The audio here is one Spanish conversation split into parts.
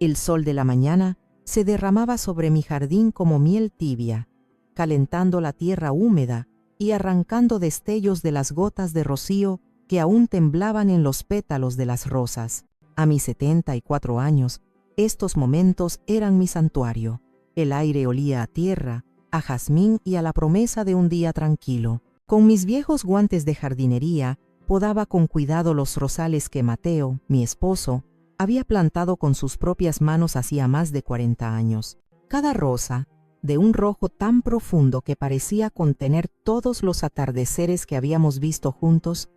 El sol de la mañana se derramaba sobre mi jardín como miel tibia, calentando la tierra húmeda y arrancando destellos de las gotas de rocío que aún temblaban en los pétalos de las rosas. A mis 74 años, estos momentos eran mi santuario. El aire olía a tierra, a jazmín y a la promesa de un día tranquilo. Con mis viejos guantes de jardinería, podaba con cuidado los rosales que Mateo, mi esposo, había plantado con sus propias manos hacía más de 40 años. Cada rosa, de un rojo tan profundo que parecía contener todos los atardeceres que habíamos visto juntos,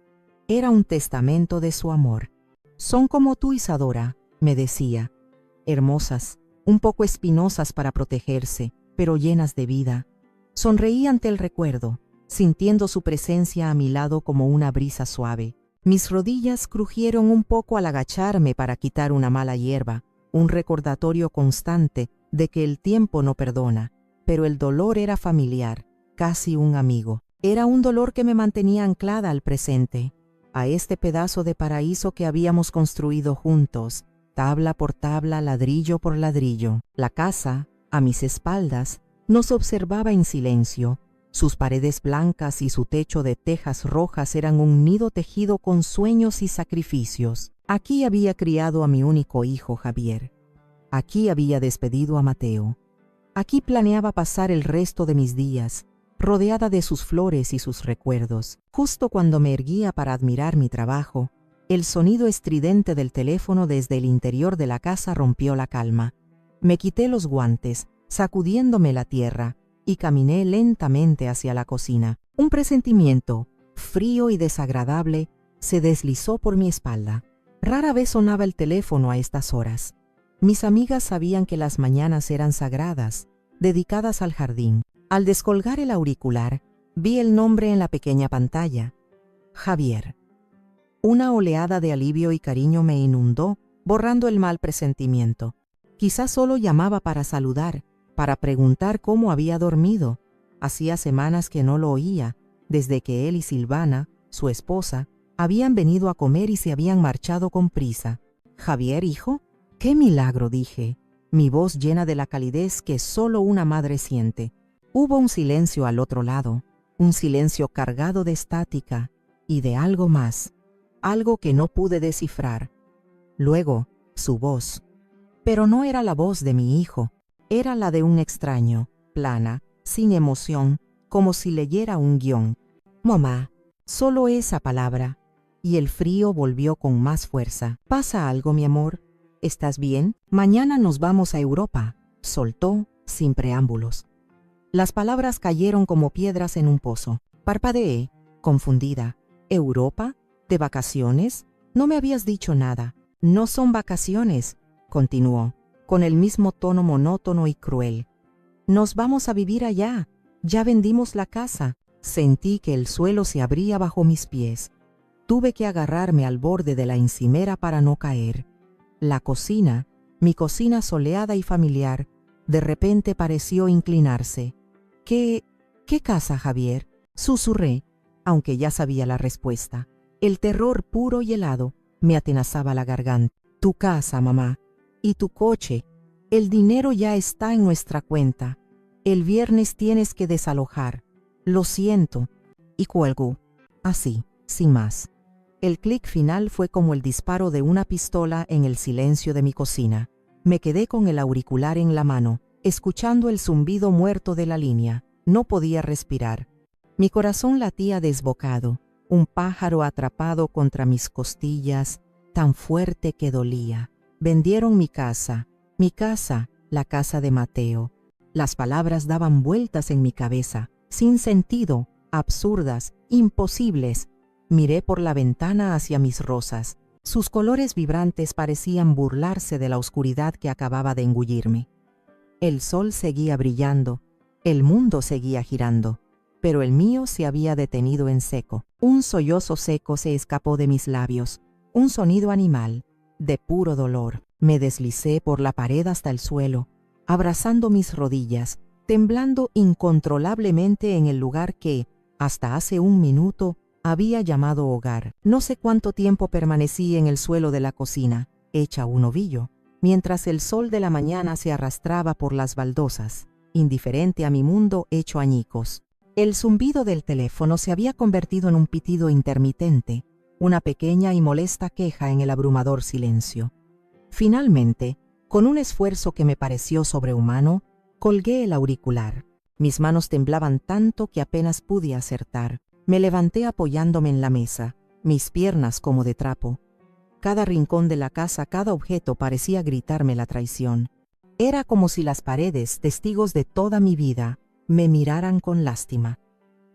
era un testamento de su amor. Son como tú, Isadora, me decía, hermosas, un poco espinosas para protegerse, pero llenas de vida. Sonreí ante el recuerdo, sintiendo su presencia a mi lado como una brisa suave. Mis rodillas crujieron un poco al agacharme para quitar una mala hierba, un recordatorio constante de que el tiempo no perdona, pero el dolor era familiar, casi un amigo. Era un dolor que me mantenía anclada al presente, a este pedazo de paraíso que habíamos construido juntos, tabla por tabla, ladrillo por ladrillo. La casa, a mis espaldas, nos observaba en silencio. Sus paredes blancas y su techo de tejas rojas eran un nido tejido con sueños y sacrificios. Aquí había criado a mi único hijo, Javier. Aquí había despedido a Mateo. Aquí planeaba pasar el resto de mis días, rodeada de sus flores y sus recuerdos. Justo cuando me erguía para admirar mi trabajo, el sonido estridente del teléfono desde el interior de la casa rompió la calma. Me quité los guantes, sacudiéndome la tierra, y caminé lentamente hacia la cocina. Un presentimiento, frío y desagradable, se deslizó por mi espalda. Rara vez sonaba el teléfono a estas horas. Mis amigas sabían que las mañanas eran sagradas, dedicadas al jardín. Al descolgar el auricular, vi el nombre en la pequeña pantalla. Javier. Una oleada de alivio y cariño me inundó, borrando el mal presentimiento. Quizás solo llamaba para saludar, para preguntar cómo había dormido. Hacía semanas que no lo oía, desde que él y Silvana, su esposa, habían venido a comer y se habían marchado con prisa. «¿Javier, hijo?» «¡Qué milagro!», dije, mi voz llena de la calidez que solo una madre siente. Hubo un silencio al otro lado, un silencio cargado de estática y de algo más, algo que no pude descifrar. Luego, su voz. Pero no era la voz de mi hijo, era la de un extraño, plana, sin emoción, como si leyera un guión. «Mamá», solo esa palabra, y el frío volvió con más fuerza. «¿Pasa algo, mi amor? ¿Estás bien? Mañana nos vamos a Europa», soltó, sin preámbulos. Las palabras cayeron como piedras en un pozo. Parpadeé, confundida. «¿Europa? ¿De vacaciones? No me habías dicho nada». «No son vacaciones», continuó, con el mismo tono monótono y cruel. «Nos vamos a vivir allá. Ya vendimos la casa». Sentí que el suelo se abría bajo mis pies. Tuve que agarrarme al borde de la encimera para no caer. La cocina, mi cocina soleada y familiar, de repente pareció inclinarse. ¿Qué casa, Javier?», susurré, aunque ya sabía la respuesta. El terror puro y helado me atenazaba la garganta. «Tu casa, mamá. Y tu coche. El dinero ya está en nuestra cuenta. El viernes tienes que desalojar. Lo siento». Y cuelgo, así, sin más. El clic final fue como el disparo de una pistola en el silencio de mi cocina. Me quedé con el auricular en la mano, escuchando el zumbido muerto de la línea. No podía respirar. Mi corazón latía desbocado, un pájaro atrapado contra mis costillas, tan fuerte que dolía. Vendieron mi casa, la casa de Mateo. Las palabras daban vueltas en mi cabeza, sin sentido, absurdas, imposibles. Miré por la ventana hacia mis rosas. Sus colores vibrantes parecían burlarse de la oscuridad que acababa de engullirme. El sol seguía brillando, el mundo seguía girando, pero el mío se había detenido en seco. Un sollozo seco se escapó de mis labios, un sonido animal, de puro dolor. Me deslicé por la pared hasta el suelo, abrazando mis rodillas, temblando incontrolablemente en el lugar que, hasta hace un minuto, había llamado hogar. No sé cuánto tiempo permanecí en el suelo de la cocina, hecha un ovillo. mientras el sol de la mañana se arrastraba por las baldosas, indiferente a mi mundo hecho añicos. El zumbido del teléfono se había convertido en un pitido intermitente, una pequeña y molesta queja en el abrumador silencio. Finalmente, con un esfuerzo que me pareció sobrehumano, colgué el auricular. Mis manos temblaban tanto que apenas pude acertar. Me levanté apoyándome en la mesa, mis piernas como de trapo. Cada rincón de la casa, cada objeto parecía gritarme la traición. Era como si las paredes, testigos de toda mi vida, me miraran con lástima.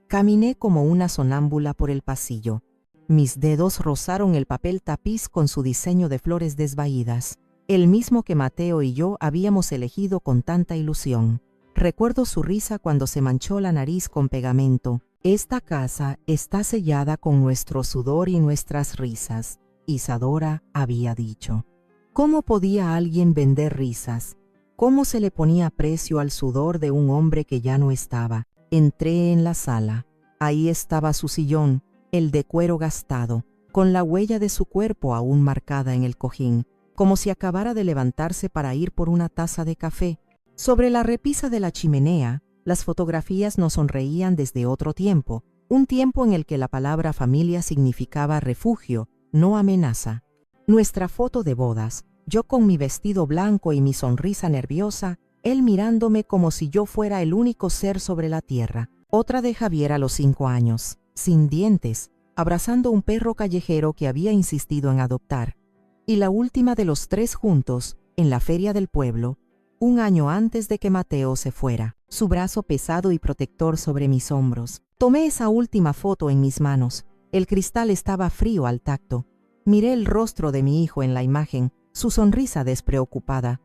Caminé como una sonámbula por el pasillo. Mis dedos rozaron el papel tapiz con su diseño de flores desvaídas, el mismo que Mateo y yo habíamos elegido con tanta ilusión. Recuerdo su risa cuando se manchó la nariz con pegamento. Esta casa está sellada con nuestro sudor y nuestras risas, Isadora había dicho. ¿Cómo podía alguien vender risas? ¿Cómo se le ponía precio al sudor de un hombre que ya no estaba? Entré en la sala. Ahí estaba su sillón, el de cuero gastado, con la huella de su cuerpo aún marcada en el cojín, como si acabara de levantarse para ir por una taza de café. Sobre la repisa de la chimenea, las fotografías nos sonreían desde otro tiempo, un tiempo en el que la palabra familia significaba refugio, no amenaza. Nuestra foto de bodas, yo con mi vestido blanco y mi sonrisa nerviosa, él mirándome como si yo fuera el único ser sobre la tierra. Otra de Javier a los 5 años, sin dientes, abrazando un perro callejero que había insistido en adoptar. Y la última de los 3 juntos, en la feria del pueblo, un año antes de que Mateo se fuera, su brazo pesado y protector sobre mis hombros. Tomé esa última foto en mis manos. El cristal estaba frío al tacto. Miré el rostro de mi hijo en la imagen, su sonrisa despreocupada.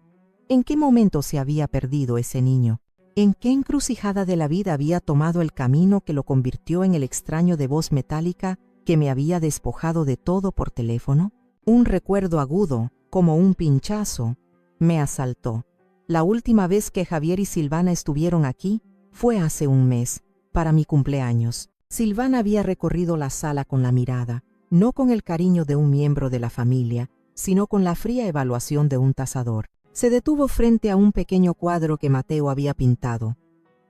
¿En qué momento se había perdido ese niño? ¿En qué encrucijada de la vida había tomado el camino que lo convirtió en el extraño de voz metálica que me había despojado de todo por teléfono? Un recuerdo agudo, como un pinchazo, me asaltó. La última vez que Javier y Silvana estuvieron aquí fue hace un mes, para mi cumpleaños. Silvana había recorrido la sala con la mirada, no con el cariño de un miembro de la familia, sino con la fría evaluación de un tasador. Se detuvo frente a un pequeño cuadro que Mateo había pintado.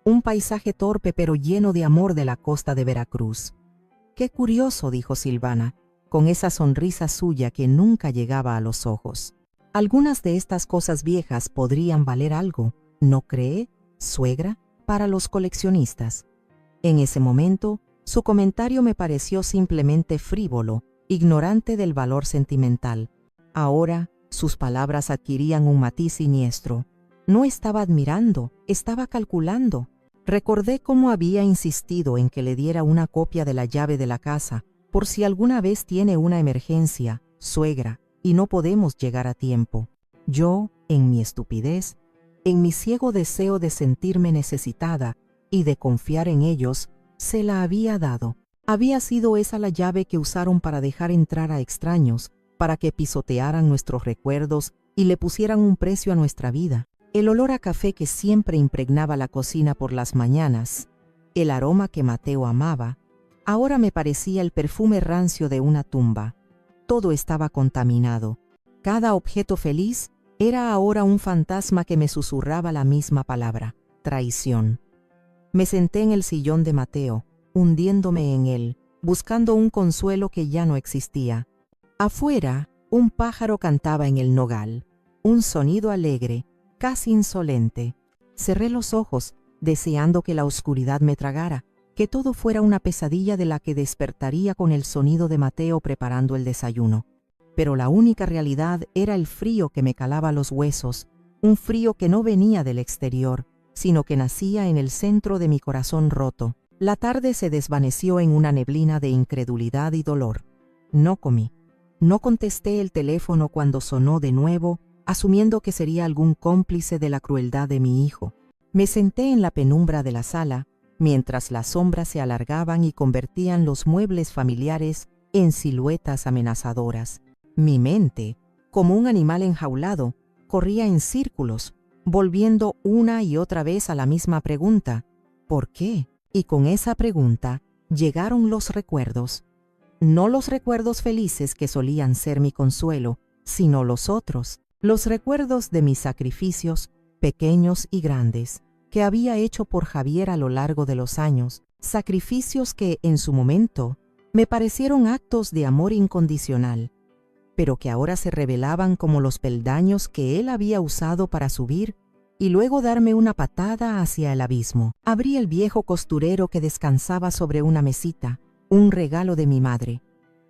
Un paisaje torpe pero lleno de amor de la costa de Veracruz. «Qué curioso», dijo Silvana, con esa sonrisa suya que nunca llegaba a los ojos. «Algunas de estas cosas viejas podrían valer algo, ¿no cree, suegra?», para los coleccionistas. En ese momento, su comentario me pareció simplemente frívolo, ignorante del valor sentimental. Ahora, sus palabras adquirían un matiz siniestro. No estaba admirando, estaba calculando. Recordé cómo había insistido en que le diera una copia de la llave de la casa, por si alguna vez tiene una emergencia, suegra, y no podemos llegar a tiempo. Yo, en mi estupidez, en mi ciego deseo de sentirme necesitada y de confiar en ellos, se la había dado. Había sido esa la llave que usaron para dejar entrar a extraños, para que pisotearan nuestros recuerdos y le pusieran un precio a nuestra vida. El olor a café que siempre impregnaba la cocina por las mañanas, el aroma que Mateo amaba, ahora me parecía el perfume rancio de una tumba. Todo estaba contaminado. Cada objeto feliz era ahora un fantasma que me susurraba la misma palabra: traición. Me senté en el sillón de Mateo, hundiéndome en él, buscando un consuelo que ya no existía. Afuera, un pájaro cantaba en el nogal, un sonido alegre, casi insolente. Cerré los ojos, deseando que la oscuridad me tragara, que todo fuera una pesadilla de la que despertaría con el sonido de Mateo preparando el desayuno. Pero la única realidad era el frío que me calaba los huesos, un frío que no venía del exterior, sino que nacía en el centro de mi corazón roto. La tarde se desvaneció en una neblina de incredulidad y dolor. No comí. No contesté el teléfono cuando sonó de nuevo, asumiendo que sería algún cómplice de la crueldad de mi hijo. Me senté en la penumbra de la sala, mientras las sombras se alargaban y convertían los muebles familiares en siluetas amenazadoras. Mi mente, como un animal enjaulado, corría en círculos, volviendo una y otra vez a la misma pregunta: ¿por qué? Y con esa pregunta llegaron los recuerdos. No los recuerdos felices que solían ser mi consuelo, sino los otros, Los recuerdos de mis sacrificios, pequeños y grandes, que había hecho por Javier a lo largo de los años, sacrificios que, en su momento, me parecieron actos de amor incondicional, pero que ahora se revelaban como los peldaños que él había usado para subir y luego darme una patada hacia el abismo. Abrí el viejo costurero que descansaba sobre una mesita, un regalo de mi madre.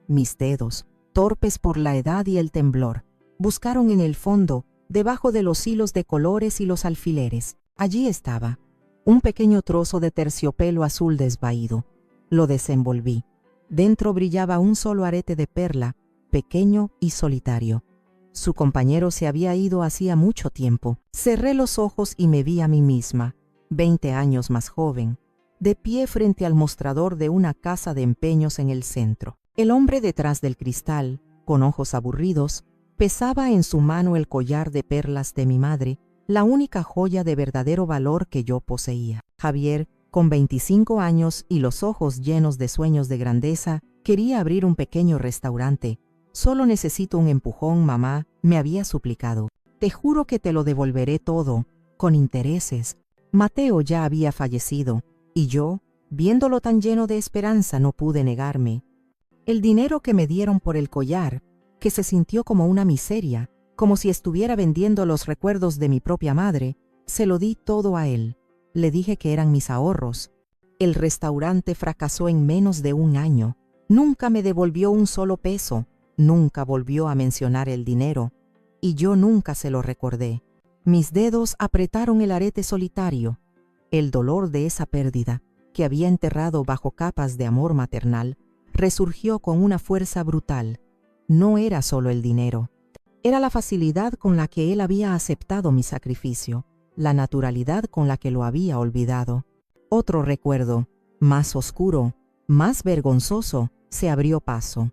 Mis dedos, torpes por la edad y el temblor, buscaron en el fondo, debajo de los hilos de colores y los alfileres. Allí estaba, un pequeño trozo de terciopelo azul desvaído. Lo desenvolví. Dentro brillaba un solo arete de perla, pequeño y solitario. Su compañero se había ido hacía mucho tiempo. Cerré los ojos y me vi a mí misma, 20 años más joven, de pie frente al mostrador de una casa de empeños en el centro. El hombre detrás del cristal, con ojos aburridos, pesaba en su mano el collar de perlas de mi madre, la única joya de verdadero valor que yo poseía. Javier, con 25 años y los ojos llenos de sueños de grandeza, quería abrir un pequeño restaurante. «Solo necesito un empujón, mamá», me había suplicado. «Te juro que te lo devolveré todo, con intereses». Mateo ya había fallecido, y yo, viéndolo tan lleno de esperanza, no pude negarme. El dinero que me dieron por el collar, que se sintió como una miseria, como si estuviera vendiendo los recuerdos de mi propia madre, se lo di todo a él. Le dije que eran mis ahorros. El restaurante fracasó en menos de un año. Nunca me devolvió un solo peso. Nunca volvió a mencionar el dinero, y yo nunca se lo recordé. Mis dedos apretaron el arete solitario. El dolor de esa pérdida, que había enterrado bajo capas de amor maternal, resurgió con una fuerza brutal. No era solo el dinero. Era la facilidad con la que él había aceptado mi sacrificio, la naturalidad con la que lo había olvidado. Otro recuerdo, más oscuro, más vergonzoso, se abrió paso.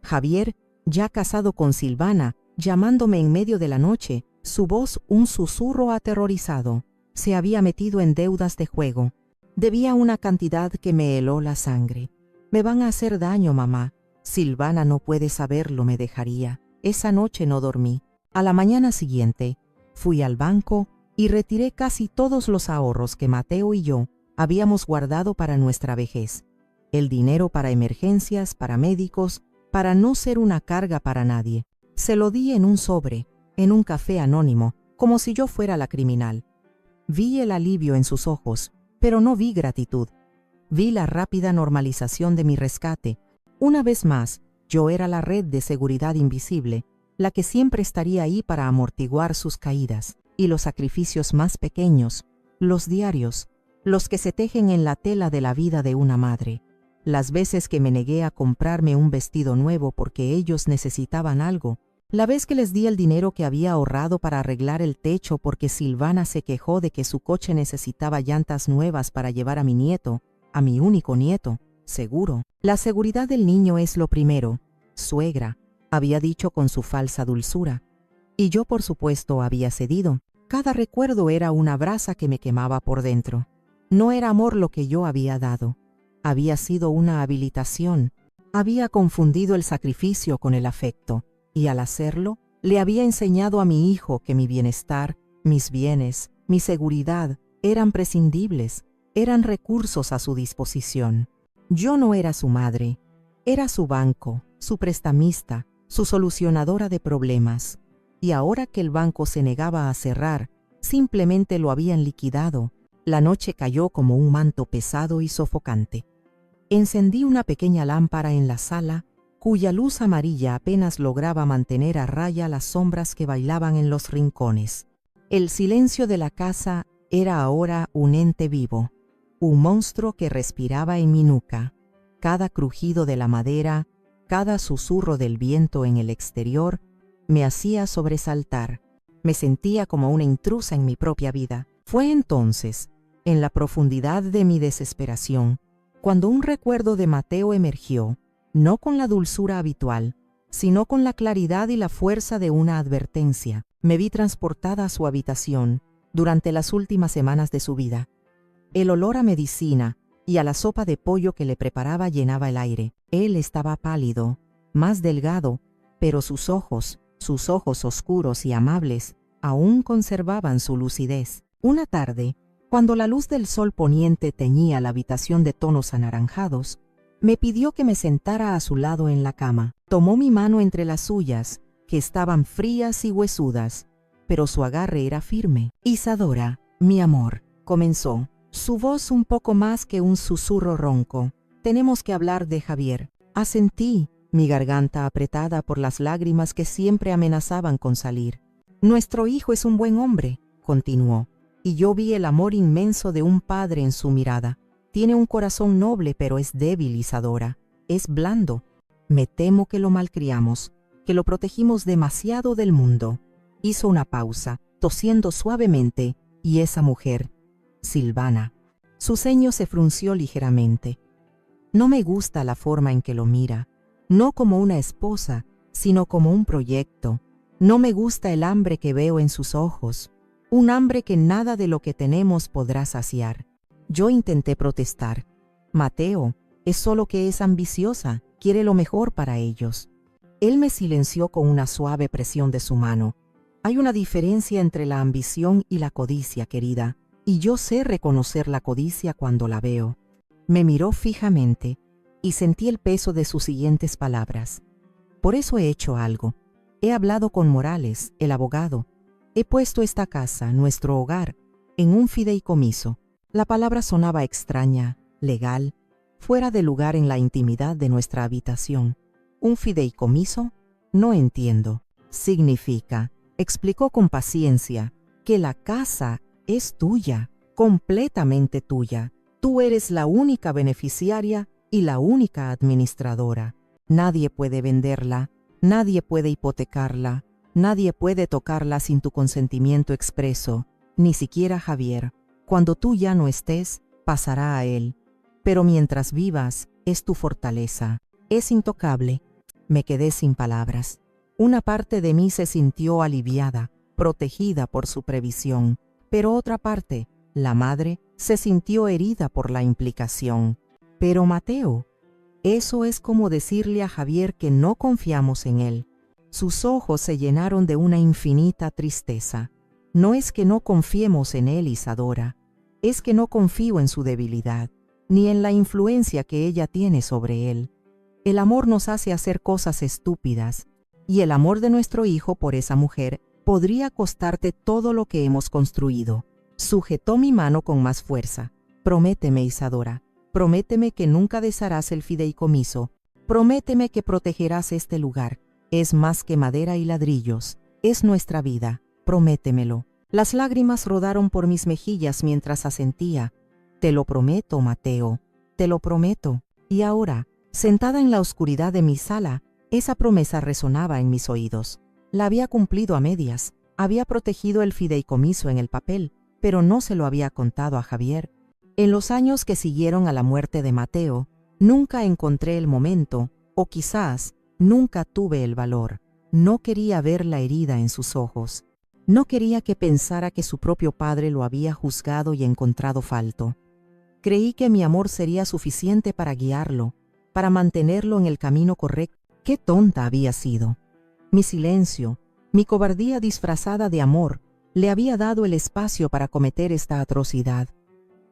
Javier, ya casado con Silvana, llamándome en medio de la noche, su voz un susurro aterrorizado. Se había metido en deudas de juego. Debía una cantidad que me heló la sangre. «Me van a hacer daño, mamá. Silvana no puede saberlo», me dejaría. Esa noche no dormí. A la mañana siguiente, fui al banco y retiré casi todos los ahorros que Mateo y yo habíamos guardado para nuestra vejez. El dinero para emergencias, para médicos, para no ser una carga para nadie. Se lo di en un sobre, en un café anónimo, como si yo fuera la criminal. Vi el alivio en sus ojos, pero no vi gratitud. Vi la rápida normalización de mi rescate. Una vez más, yo era la red de seguridad invisible, la que siempre estaría ahí para amortiguar sus caídas, y los sacrificios más pequeños, los diarios, los que se tejen en la tela de la vida de una madre. Las veces que me negué a comprarme un vestido nuevo porque ellos necesitaban algo, la vez que les di el dinero que había ahorrado para arreglar el techo porque Silvana se quejó de que su coche necesitaba llantas nuevas para llevar a mi nieto, a mi único nieto, seguro. La seguridad del niño es lo primero, suegra, había dicho con su falsa dulzura. Y yo, por supuesto, había cedido. Cada recuerdo era una brasa que me quemaba por dentro. No era amor lo que yo había dado. Había sido una habilitación. Había confundido el sacrificio con el afecto, y al hacerlo, le había enseñado a mi hijo que mi bienestar, mis bienes, mi seguridad eran prescindibles, eran recursos a su disposición. Yo no era su madre, era su banco, su prestamista, su solucionadora de problemas. Y ahora que el banco se negaba a cerrar, simplemente lo habían liquidado. La noche cayó como un manto pesado y sofocante. Encendí una pequeña lámpara en la sala, cuya luz amarilla apenas lograba mantener a raya las sombras que bailaban en los rincones. El silencio de la casa era ahora un ente vivo, un monstruo que respiraba en mi nuca. Cada crujido de la madera, cada susurro del viento en el exterior, me hacía sobresaltar. Me sentía como una intrusa en mi propia vida. Fue entonces, en la profundidad de mi desesperación, cuando un recuerdo de Mateo emergió, no con la dulzura habitual, sino con la claridad y la fuerza de una advertencia. Me vi transportada a su habitación durante las últimas semanas de su vida. El olor a medicina y a la sopa de pollo que le preparaba llenaba el aire. Él estaba pálido, más delgado, pero sus ojos, Sus ojos oscuros y amables aún conservaban su lucidez. Una tarde, cuando la luz del sol poniente teñía la habitación de tonos anaranjados, me pidió que me sentara a su lado en la cama. Tomó mi mano entre las suyas, que estaban frías y huesudas, pero su agarre era firme. Isadora, mi amor, comenzó, su voz un poco más que un susurro ronco. Tenemos que hablar de Javier. Asentí, mi garganta apretada por las lágrimas que siempre amenazaban con salir. Nuestro hijo es un buen hombre, continuó, y yo vi el amor inmenso de un padre en su mirada. Tiene un corazón noble, pero es débil, Isadora. Es blando. Me temo que lo malcriamos, que lo protegimos demasiado del mundo. Hizo una pausa, tosiendo suavemente, y esa mujer, Silvana. Su ceño se frunció ligeramente. No me gusta la forma en que lo mira, no como una esposa, sino como un proyecto. No me gusta el hambre que veo en sus ojos, un hambre que nada de lo que tenemos podrá saciar. Yo intenté protestar. Mateo, es solo que es ambiciosa, quiere lo mejor para ellos. Él me silenció con una suave presión de su mano. Hay una diferencia entre la ambición y la codicia, querida, y yo sé reconocer la codicia cuando la veo. Me miró fijamente y sentí el peso de sus siguientes palabras. Por eso he hecho algo. He hablado con Morales, el abogado. He puesto esta casa, nuestro hogar, en un fideicomiso. La palabra sonaba extraña, legal, fuera de lugar en la intimidad de nuestra habitación. ¿Un fideicomiso? No entiendo. Significa, explicó con paciencia, que la casa es tuya, completamente tuya. Tú eres la única beneficiaria y la única administradora. Nadie puede venderla, nadie puede hipotecarla, nadie puede tocarla sin tu consentimiento expreso, ni siquiera Javier. Cuando tú ya no estés, pasará a él. Pero mientras vivas, es tu fortaleza. Es intocable. Me quedé sin palabras. Una parte de mí se sintió aliviada, protegida por su previsión, pero otra parte, la madre, se sintió herida por la implicación. Pero Mateo, eso es como decirle a Javier que no confiamos en él. Sus ojos se llenaron de una infinita tristeza. No es que no confiemos en él, Isadora, es que no confío en su debilidad, ni en la influencia que ella tiene sobre él. El amor nos hace hacer cosas estúpidas, y el amor de nuestro hijo por esa mujer podría costarte todo lo que hemos construido. Sujetó mi mano con más fuerza. Prométeme, Isadora, prométeme que nunca desharás el fideicomiso, prométeme que protegerás este lugar. Es más que madera y ladrillos, es nuestra vida, prométemelo. Las lágrimas rodaron por mis mejillas mientras asentía. Te lo prometo, Mateo, te lo prometo. Y ahora, sentada en la oscuridad de mi sala, esa promesa resonaba en mis oídos. La había cumplido a medias, había protegido el fideicomiso en el papel, pero no se lo había contado a Javier. En los años que siguieron a la muerte de Mateo, nunca encontré el momento, o quizás nunca tuve el valor. No quería ver la herida en sus ojos. No quería que pensara que su propio padre lo había juzgado y encontrado falto. Creí que mi amor sería suficiente para guiarlo, para mantenerlo en el camino correcto. ¡Qué tonta había sido! Mi silencio, mi cobardía disfrazada de amor, le había dado el espacio para cometer esta atrocidad.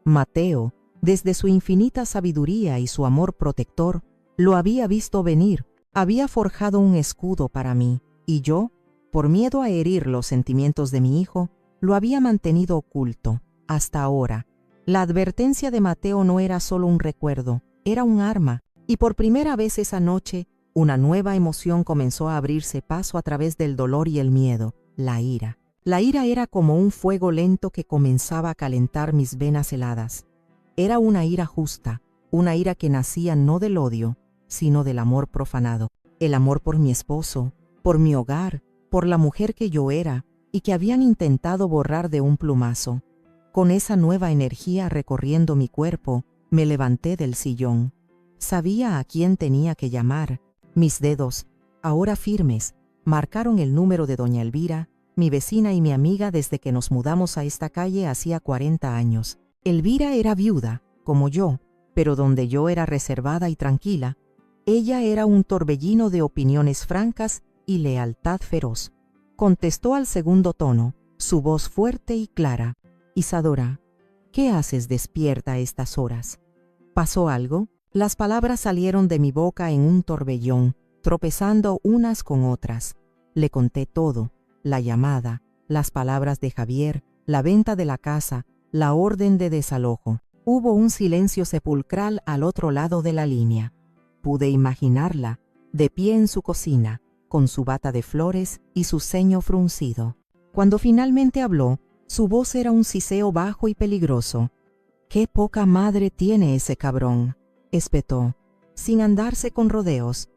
Mateo, desde su infinita sabiduría y su amor protector, lo había visto venir, había forjado un escudo para mí, y yo, por miedo a herir los sentimientos de mi hijo, lo había mantenido oculto, hasta ahora. La advertencia de Mateo no era solo un recuerdo, era un arma, y por primera vez esa noche, una nueva emoción comenzó a abrirse paso a través del dolor y el miedo, la ira. La ira era como un fuego lento que comenzaba a calentar mis venas heladas. Era una ira justa, una ira que nacía no del odio, sino del amor profanado. El amor por mi esposo, por mi hogar, por la mujer que yo era y que habían intentado borrar de un plumazo. Con esa nueva energía recorriendo mi cuerpo, me levanté del sillón. Sabía a quién tenía que llamar. Mis dedos, ahora firmes, marcaron el número de doña Elvira, mi vecina y mi amiga desde que nos mudamos a esta calle hacía 40 años. Elvira era viuda, como yo, pero donde yo era reservada y tranquila, ella era un torbellino de opiniones francas y lealtad feroz. Contestó al segundo tono, su voz fuerte y clara. Isadora, ¿qué haces despierta a estas horas? ¿Pasó algo? Las palabras salieron de mi boca en un torbellón, tropezando unas con otras. Le conté todo, la llamada, las palabras de Javier, la venta de la casa, la orden de desalojo. Hubo un silencio sepulcral al otro lado de la línea. Pude imaginarla, de pie en su cocina, con su bata de flores y su ceño fruncido. Cuando finalmente habló, su voz era un siseo bajo y peligroso. «¡Qué poca madre tiene ese cabrón!», espetó, sin andarse con rodeos.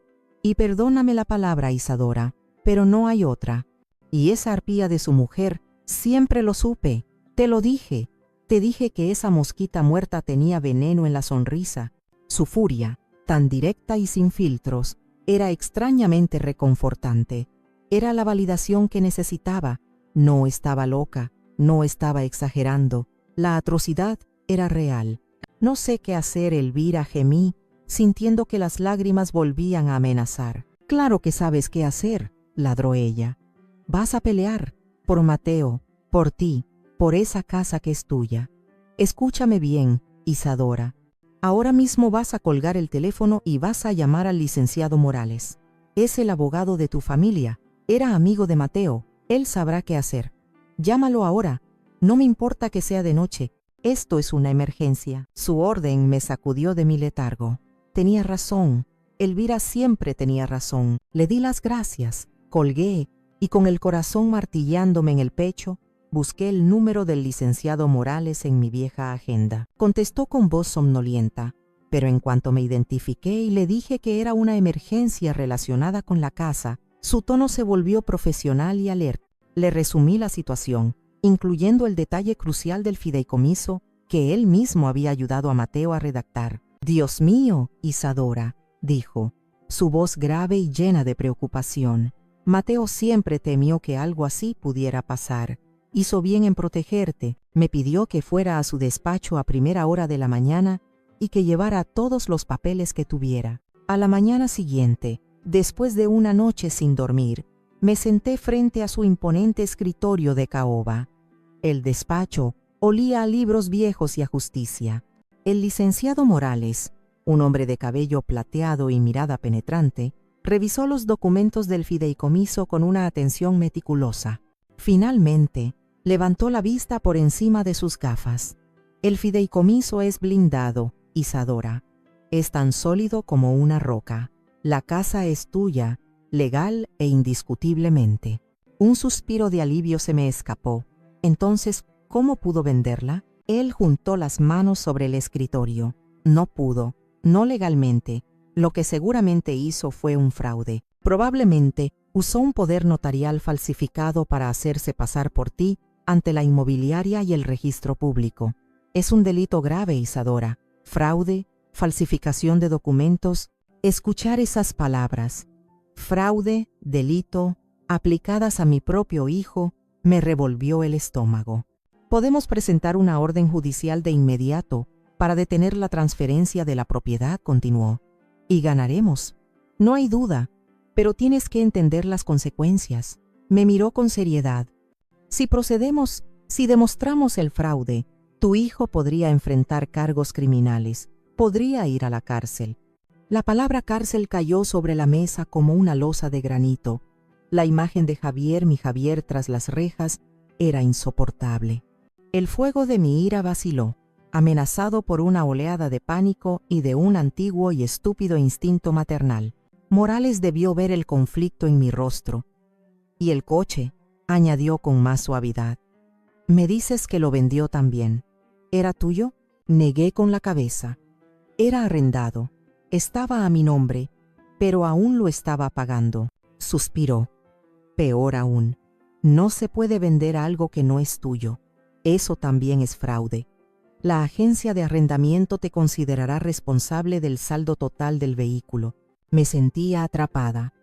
«Y perdóname la palabra, Isadora, pero no hay otra. Y esa arpía de su mujer, siempre lo supe. Te lo dije. Te dije que esa mosquita muerta tenía veneno en la sonrisa». Su furia, tan directa y sin filtros, era extrañamente reconfortante. Era la validación que necesitaba. No estaba loca, no estaba exagerando. La atrocidad era real. «No sé qué hacer, Elvira», gemí, sintiendo que las lágrimas volvían a amenazar. «Claro que sabes qué hacer», ladró ella. «Vas a pelear, por Mateo, por ti, por esa casa que es tuya. Escúchame bien, Isadora. Ahora mismo vas a colgar el teléfono y vas a llamar al licenciado Morales. Es el abogado de tu familia, era amigo de Mateo, él sabrá qué hacer. Llámalo ahora, no me importa que sea de noche, esto es una emergencia». Su orden me sacudió de mi letargo. Tenía razón, Elvira siempre tenía razón. Le di las gracias, colgué y con el corazón martillándome en el pecho, busqué el número del licenciado Morales en mi vieja agenda. Contestó con voz somnolienta, pero en cuanto me identifiqué y le dije que era una emergencia relacionada con la casa, su tono se volvió profesional y alerta. Le resumí la situación, incluyendo el detalle crucial del fideicomiso que él mismo había ayudado a Mateo a redactar. «Dios mío, Isadora», dijo, su voz grave y llena de preocupación. «Mateo siempre temió que algo así pudiera pasar. Hizo bien en protegerte. Me pidió que fuera a su despacho a primera hora de la mañana y que llevara todos los papeles que tuviera. A la mañana siguiente, después de una noche sin dormir, me senté frente a su imponente escritorio de caoba. El despacho olía a libros viejos y a justicia. El licenciado Morales, un hombre de cabello plateado y mirada penetrante, revisó los documentos del fideicomiso con una atención meticulosa. Finalmente, levantó la vista por encima de sus gafas. «El fideicomiso es blindado, Isadora. Es tan sólido como una roca. La casa es tuya, legal e indiscutiblemente». Un suspiro de alivio se me escapó. Entonces, ¿cómo pudo venderla? Él juntó las manos sobre el escritorio. No pudo, no legalmente. Lo que seguramente hizo fue un fraude. Probablemente usó un poder notarial falsificado para hacerse pasar por ti ante la inmobiliaria y el registro público. Es un delito grave, Isadora. Fraude, falsificación de documentos. Escuchar esas palabras, fraude, delito, aplicadas a mi propio hijo, me revolvió el estómago. Podemos presentar una orden judicial de inmediato para detener la transferencia de la propiedad, continuó. Y ganaremos. No hay duda, pero tienes que entender las consecuencias. Me miró con seriedad. Si procedemos, si demostramos el fraude, tu hijo podría enfrentar cargos criminales, podría ir a la cárcel. La palabra cárcel cayó sobre la mesa como una losa de granito. La imagen de Javier, mi Javier tras las rejas, era insoportable. El fuego de mi ira vaciló, amenazado por una oleada de pánico y de un antiguo y estúpido instinto maternal. Morales debió ver el conflicto en mi rostro. «Y el coche», añadió con más suavidad. «Me dices que lo vendió también. ¿Era tuyo?». Negué con la cabeza. «Era arrendado. Estaba a mi nombre, pero aún lo estaba pagando». Suspiró. «Peor aún, no se puede vender algo que no es tuyo. Eso también es fraude. La agencia de arrendamiento te considerará responsable del saldo total del vehículo». Me sentía atrapada.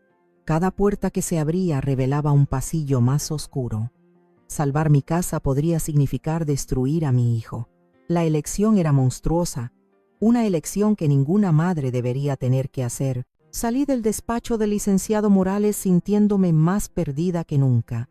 Cada puerta que se abría revelaba un pasillo más oscuro. Salvar mi casa podría significar destruir a mi hijo. La elección era monstruosa, una elección que ninguna madre debería tener que hacer, Salí del despacho del licenciado Morales sintiéndome más perdida que nunca.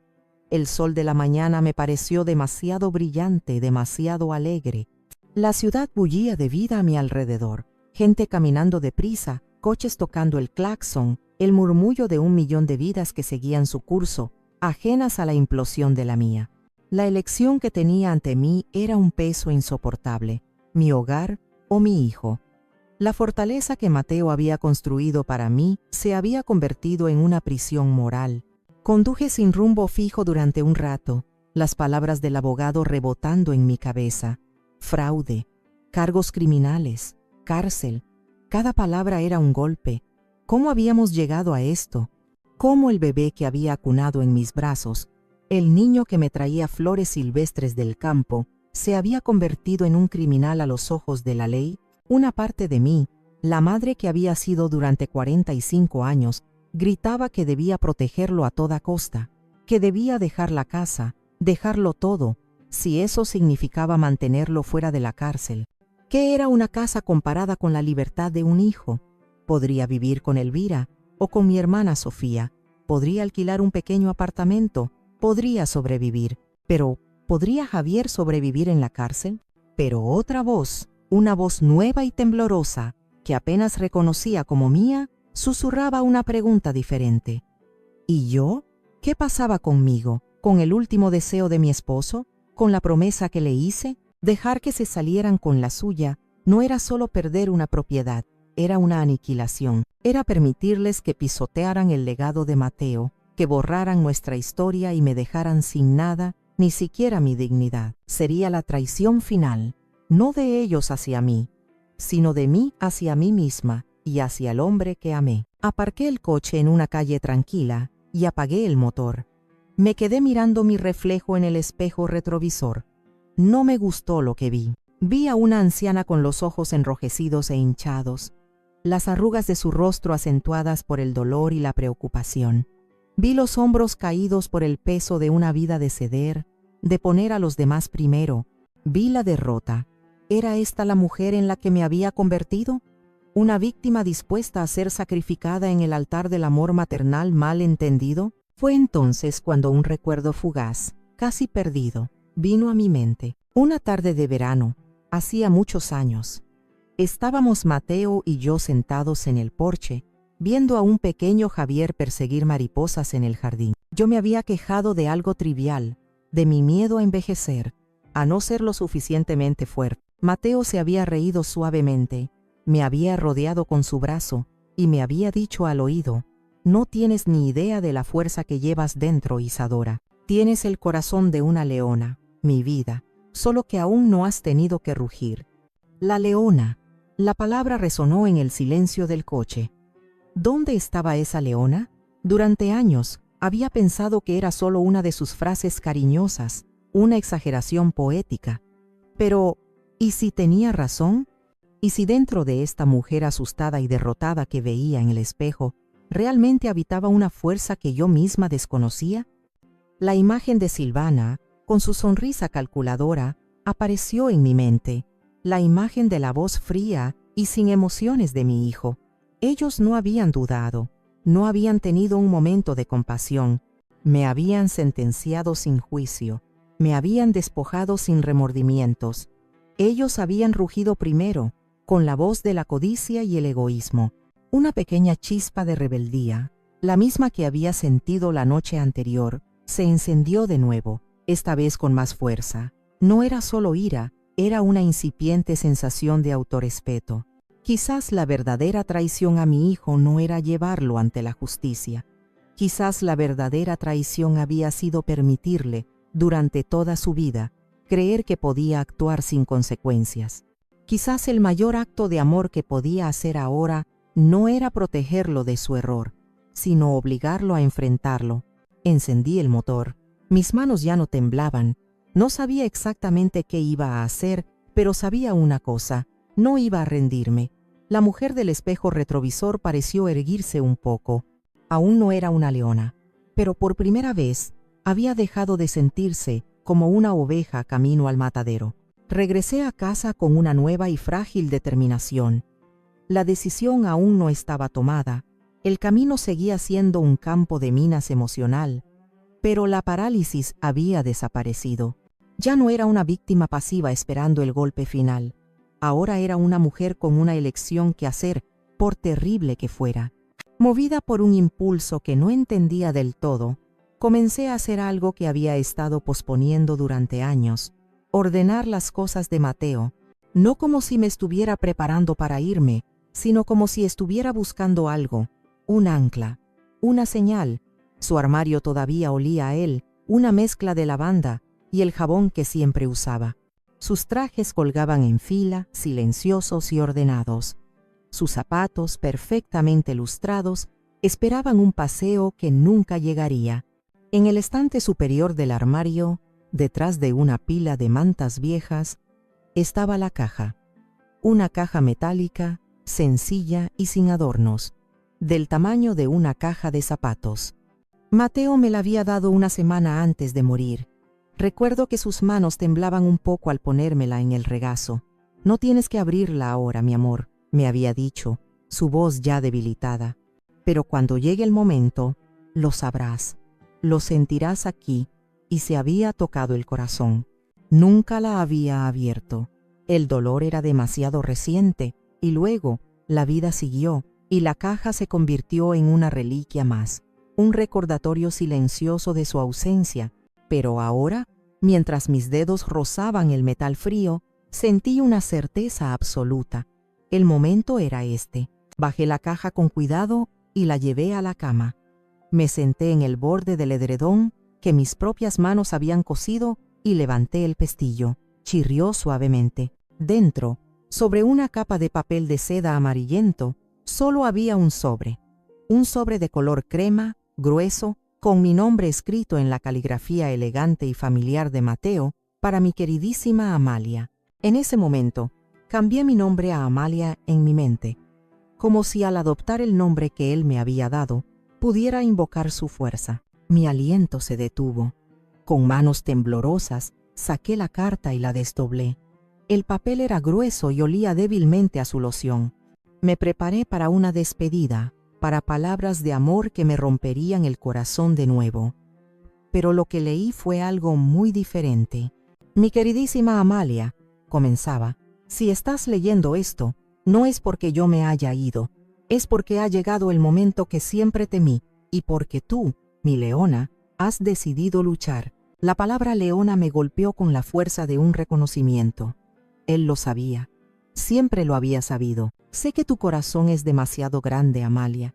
El sol de la mañana me pareció demasiado brillante, demasiado alegre. La ciudad bullía de vida a mi alrededor. Gente caminando deprisa, coches tocando el claxon, el murmullo de 1.000.000 de vidas que seguían su curso, ajenas a la implosión de la mía. La elección que tenía ante mí era un peso insoportable: mi hogar o mi hijo. La fortaleza que Mateo había construido para mí se había convertido en una prisión moral. Conduje sin rumbo fijo durante un rato, las palabras del abogado rebotando en mi cabeza. Fraude, cargos criminales, cárcel. Cada palabra era un golpe. ¿Cómo habíamos llegado a esto? ¿Cómo el bebé que había acunado en mis brazos, el niño que me traía flores silvestres del campo, se había convertido en un criminal a los ojos de la ley? Una parte de mí, la madre que había sido durante 45 años, gritaba que debía protegerlo a toda costa, que debía dejar la casa, dejarlo todo, si eso significaba mantenerlo fuera de la cárcel. ¿Qué era una casa comparada con la libertad de un hijo? Podría vivir con Elvira o con mi hermana Sofía, podría alquilar un pequeño apartamento, podría sobrevivir, pero ¿podría Javier sobrevivir en la cárcel? Pero otra voz, una voz nueva y temblorosa, que apenas reconocía como mía, susurraba una pregunta diferente. ¿Y yo? ¿Qué pasaba conmigo? ¿Con el último deseo de mi esposo? ¿Con la promesa que le hice? Dejar que se salieran con la suya no era solo perder una propiedad, era una aniquilación. Era permitirles que pisotearan el legado de Mateo, que borraran nuestra historia y me dejaran sin nada, ni siquiera mi dignidad. Sería la traición final, no de ellos hacia mí, sino de mí hacia mí misma y hacia el hombre que amé. Aparqué el coche en una calle tranquila y apagué el motor. Me quedé mirando mi reflejo en el espejo retrovisor. No me gustó lo que vi. Vi a una anciana con los ojos enrojecidos e hinchados, las arrugas de su rostro acentuadas por el dolor y la preocupación. Vi los hombros caídos por el peso de una vida de ceder, de poner a los demás primero. Vi la derrota. ¿Era esta la mujer en la que me había convertido? ¿Una víctima dispuesta a ser sacrificada en el altar del amor maternal mal entendido? Fue entonces cuando un recuerdo fugaz, casi perdido, vino a mi mente. Una tarde de verano, hacía muchos años. Estábamos Mateo y yo sentados en el porche, viendo a un pequeño Javier perseguir mariposas en el jardín. Yo me había quejado de algo trivial, de mi miedo a envejecer, a no ser lo suficientemente fuerte. Mateo se había reído suavemente, me había rodeado con su brazo y me había dicho al oído: «No tienes ni idea de la fuerza que llevas dentro, Isadora. Tienes el corazón de una leona, mi vida, solo que aún no has tenido que rugir». La leona. La palabra resonó en el silencio del coche. ¿Dónde estaba esa leona? Durante años había pensado que era solo una de sus frases cariñosas, una exageración poética. Pero, ¿y si tenía razón? ¿Y si dentro de esta mujer asustada y derrotada que veía en el espejo, realmente habitaba una fuerza que yo misma desconocía? La imagen de Silvana, con su sonrisa calculadora, apareció en mi mente. La imagen de la voz fría y sin emociones de mi hijo. Ellos no habían dudado, no habían tenido un momento de compasión, me habían sentenciado sin juicio, me habían despojado sin remordimientos. Ellos habían rugido primero, con la voz de la codicia y el egoísmo. Una pequeña chispa de rebeldía, la misma que había sentido la noche anterior, se encendió de nuevo, esta vez con más fuerza. No era solo ira, era una incipiente sensación de autorrespeto. Quizás la verdadera traición a mi hijo no era llevarlo ante la justicia. Quizás la verdadera traición había sido permitirle, durante toda su vida, creer que podía actuar sin consecuencias. Quizás el mayor acto de amor que podía hacer ahora no era protegerlo de su error, sino obligarlo a enfrentarlo. Encendí el motor. Mis manos ya no temblaban. No sabía exactamente qué iba a hacer, pero sabía una cosa: no iba a rendirme. La mujer del espejo retrovisor pareció erguirse un poco. Aún no era una leona, pero por primera vez había dejado de sentirse como una oveja camino al matadero. Regresé a casa con una nueva y frágil determinación. La decisión aún no estaba tomada, El camino seguía siendo un campo de minas emocional, pero la parálisis había desaparecido. Ya no era una víctima pasiva esperando el golpe final. Ahora era una mujer con una elección que hacer, por terrible que fuera. Movida por un impulso que no entendía del todo, comencé a hacer algo que había estado posponiendo durante años: ordenar las cosas de Mateo, no como si me estuviera preparando para irme, sino como si estuviera buscando algo, un ancla, una señal. Su armario todavía olía a él, una mezcla de lavanda y el jabón que siempre usaba. Sus trajes colgaban en fila, silenciosos y ordenados. Sus zapatos, perfectamente lustrados, esperaban un paseo que nunca llegaría. En el estante superior del armario, detrás de una pila de mantas viejas, estaba la caja. Una caja metálica, sencilla y sin adornos, del tamaño de una caja de zapatos. Mateo me la había dado una semana antes de morir. Recuerdo que sus manos temblaban un poco al ponérmela en el regazo. «No tienes que abrirla ahora, mi amor», me había dicho, su voz ya debilitada. «Pero cuando llegue el momento, lo sabrás, lo sentirás aquí», y se había tocado el corazón. Nunca la había abierto. El dolor era demasiado reciente, y luego la vida siguió, y la caja se convirtió en una reliquia más, un recordatorio silencioso de su ausencia. Pero ahora, mientras mis dedos rozaban el metal frío, sentí una certeza absoluta. El momento era este. Bajé la caja con cuidado y la llevé a la cama. Me senté en el borde del edredón que mis propias manos habían cosido y levanté el pestillo. Chirrió suavemente. Dentro, sobre una capa de papel de seda amarillento, solo había un sobre de color crema, grueso, con mi nombre escrito en la caligrafía elegante y familiar de Mateo, para mi queridísima Amalia. En ese momento, cambié mi nombre a Amalia en mi mente, como si al adoptar el nombre que él me había dado, pudiera invocar su fuerza. Mi aliento se detuvo. Con manos temblorosas, saqué la carta y la desdoblé. El papel era grueso y olía débilmente a su loción. Me preparé para una despedida, para palabras de amor que me romperían el corazón de nuevo. Pero lo que leí fue algo muy diferente. «Mi queridísima Amalia», comenzaba, «si estás leyendo esto, no es porque yo me haya ido, es porque ha llegado el momento que siempre temí, y porque tú, mi leona, has decidido luchar». La palabra leona me golpeó con la fuerza de un reconocimiento. Él lo sabía. Siempre lo había sabido. «Sé que tu corazón es demasiado grande, Amalia.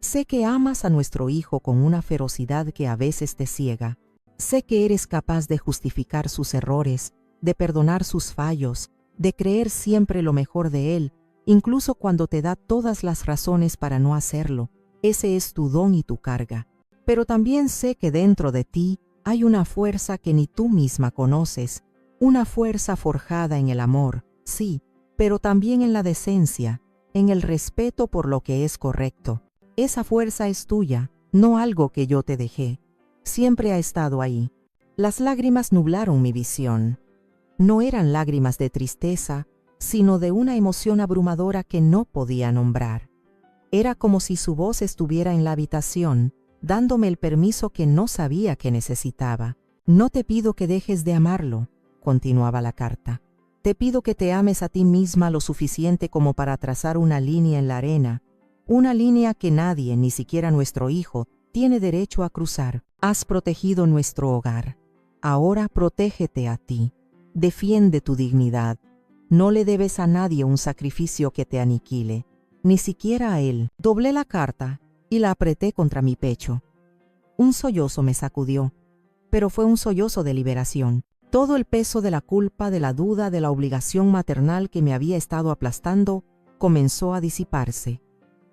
Sé que amas a nuestro hijo con una ferocidad que a veces te ciega. Sé que eres capaz de justificar sus errores, de perdonar sus fallos, de creer siempre lo mejor de él, incluso cuando te da todas las razones para no hacerlo. Ese es tu don y tu carga. Pero también sé que dentro de ti hay una fuerza que ni tú misma conoces, una fuerza forjada en el amor, sí, pero también en la decencia, en el respeto por lo que es correcto. Esa fuerza es tuya, no algo que yo te dejé. Siempre ha estado ahí». Las lágrimas nublaron mi visión. No eran lágrimas de tristeza, sino de una emoción abrumadora que no podía nombrar. Era como si su voz estuviera en la habitación, dándome el permiso que no sabía que necesitaba. «No te pido que dejes de amarlo», continuaba la carta. «Te pido que te ames a ti misma lo suficiente como para trazar una línea en la arena, una línea que nadie, ni siquiera nuestro hijo, tiene derecho a cruzar. Has protegido nuestro hogar. Ahora protégete a ti. Defiende tu dignidad. No le debes a nadie un sacrificio que te aniquile, ni siquiera a él». Doblé la carta y la apreté contra mi pecho. Un sollozo me sacudió, pero fue un sollozo de liberación. Todo el peso de la culpa, de la duda, de la obligación maternal que me había estado aplastando, comenzó a disiparse.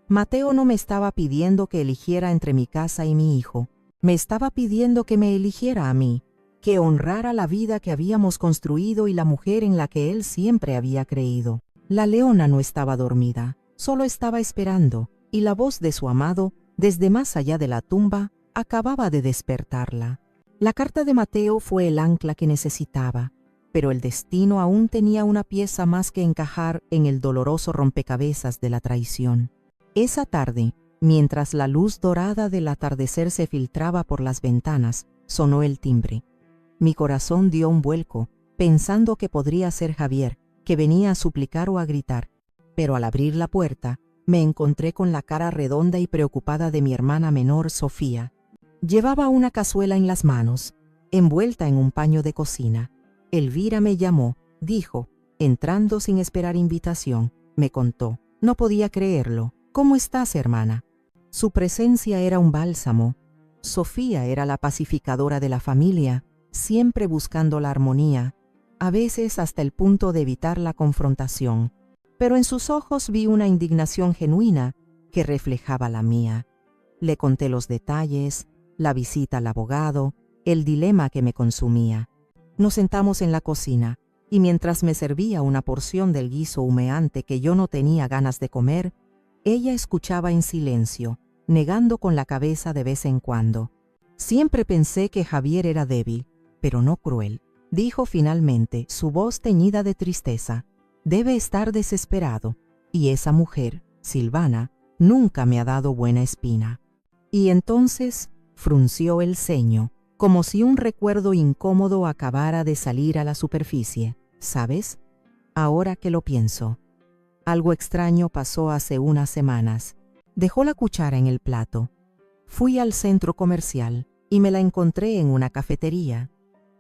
Mateo no me estaba pidiendo que eligiera entre mi casa y mi hijo. Me estaba pidiendo que me eligiera a mí, que honrara la vida que habíamos construido y la mujer en la que él siempre había creído. La leona no estaba dormida, solo estaba esperando, y la voz de su amado, desde más allá de la tumba, acababa de despertarla. La carta de Mateo fue el ancla que necesitaba, pero el destino aún tenía una pieza más que encajar en el doloroso rompecabezas de la traición. Esa tarde, Mientras la luz dorada del atardecer se filtraba por las ventanas, sonó el timbre. Mi corazón dio un vuelco, pensando que podría ser Javier, que venía a suplicar o a gritar. Pero al abrir la puerta, me encontré con la cara redonda y preocupada de mi hermana menor, Sofía. Llevaba una cazuela en las manos, envuelta en un paño de cocina. Elvira me llamó, dijo, entrando sin esperar invitación. Me contó. No podía creerlo. ¿Cómo estás, hermana? Su presencia era un bálsamo. Sofía era la pacificadora de la familia, siempre buscando la armonía, a veces hasta el punto de evitar la confrontación. Pero en sus ojos vi una indignación genuina que reflejaba la mía. Le conté los detalles, la visita al abogado, el dilema que me consumía. Nos sentamos en la cocina, y mientras me servía una porción del guiso humeante que yo no tenía ganas de comer, ella escuchaba en silencio, negando con la cabeza de vez en cuando. Siempre pensé que Javier era débil, pero no cruel. Dijo finalmente, su voz teñida de tristeza. Debe estar desesperado, y esa mujer, Silvana, nunca me ha dado buena espina. Y entonces frunció el ceño, como si un recuerdo incómodo acabara de salir a la superficie. ¿Sabes? Ahora que lo pienso. Algo extraño pasó hace unas semanas. Dejó la cuchara en el plato. Fui al centro comercial y me la encontré en una cafetería.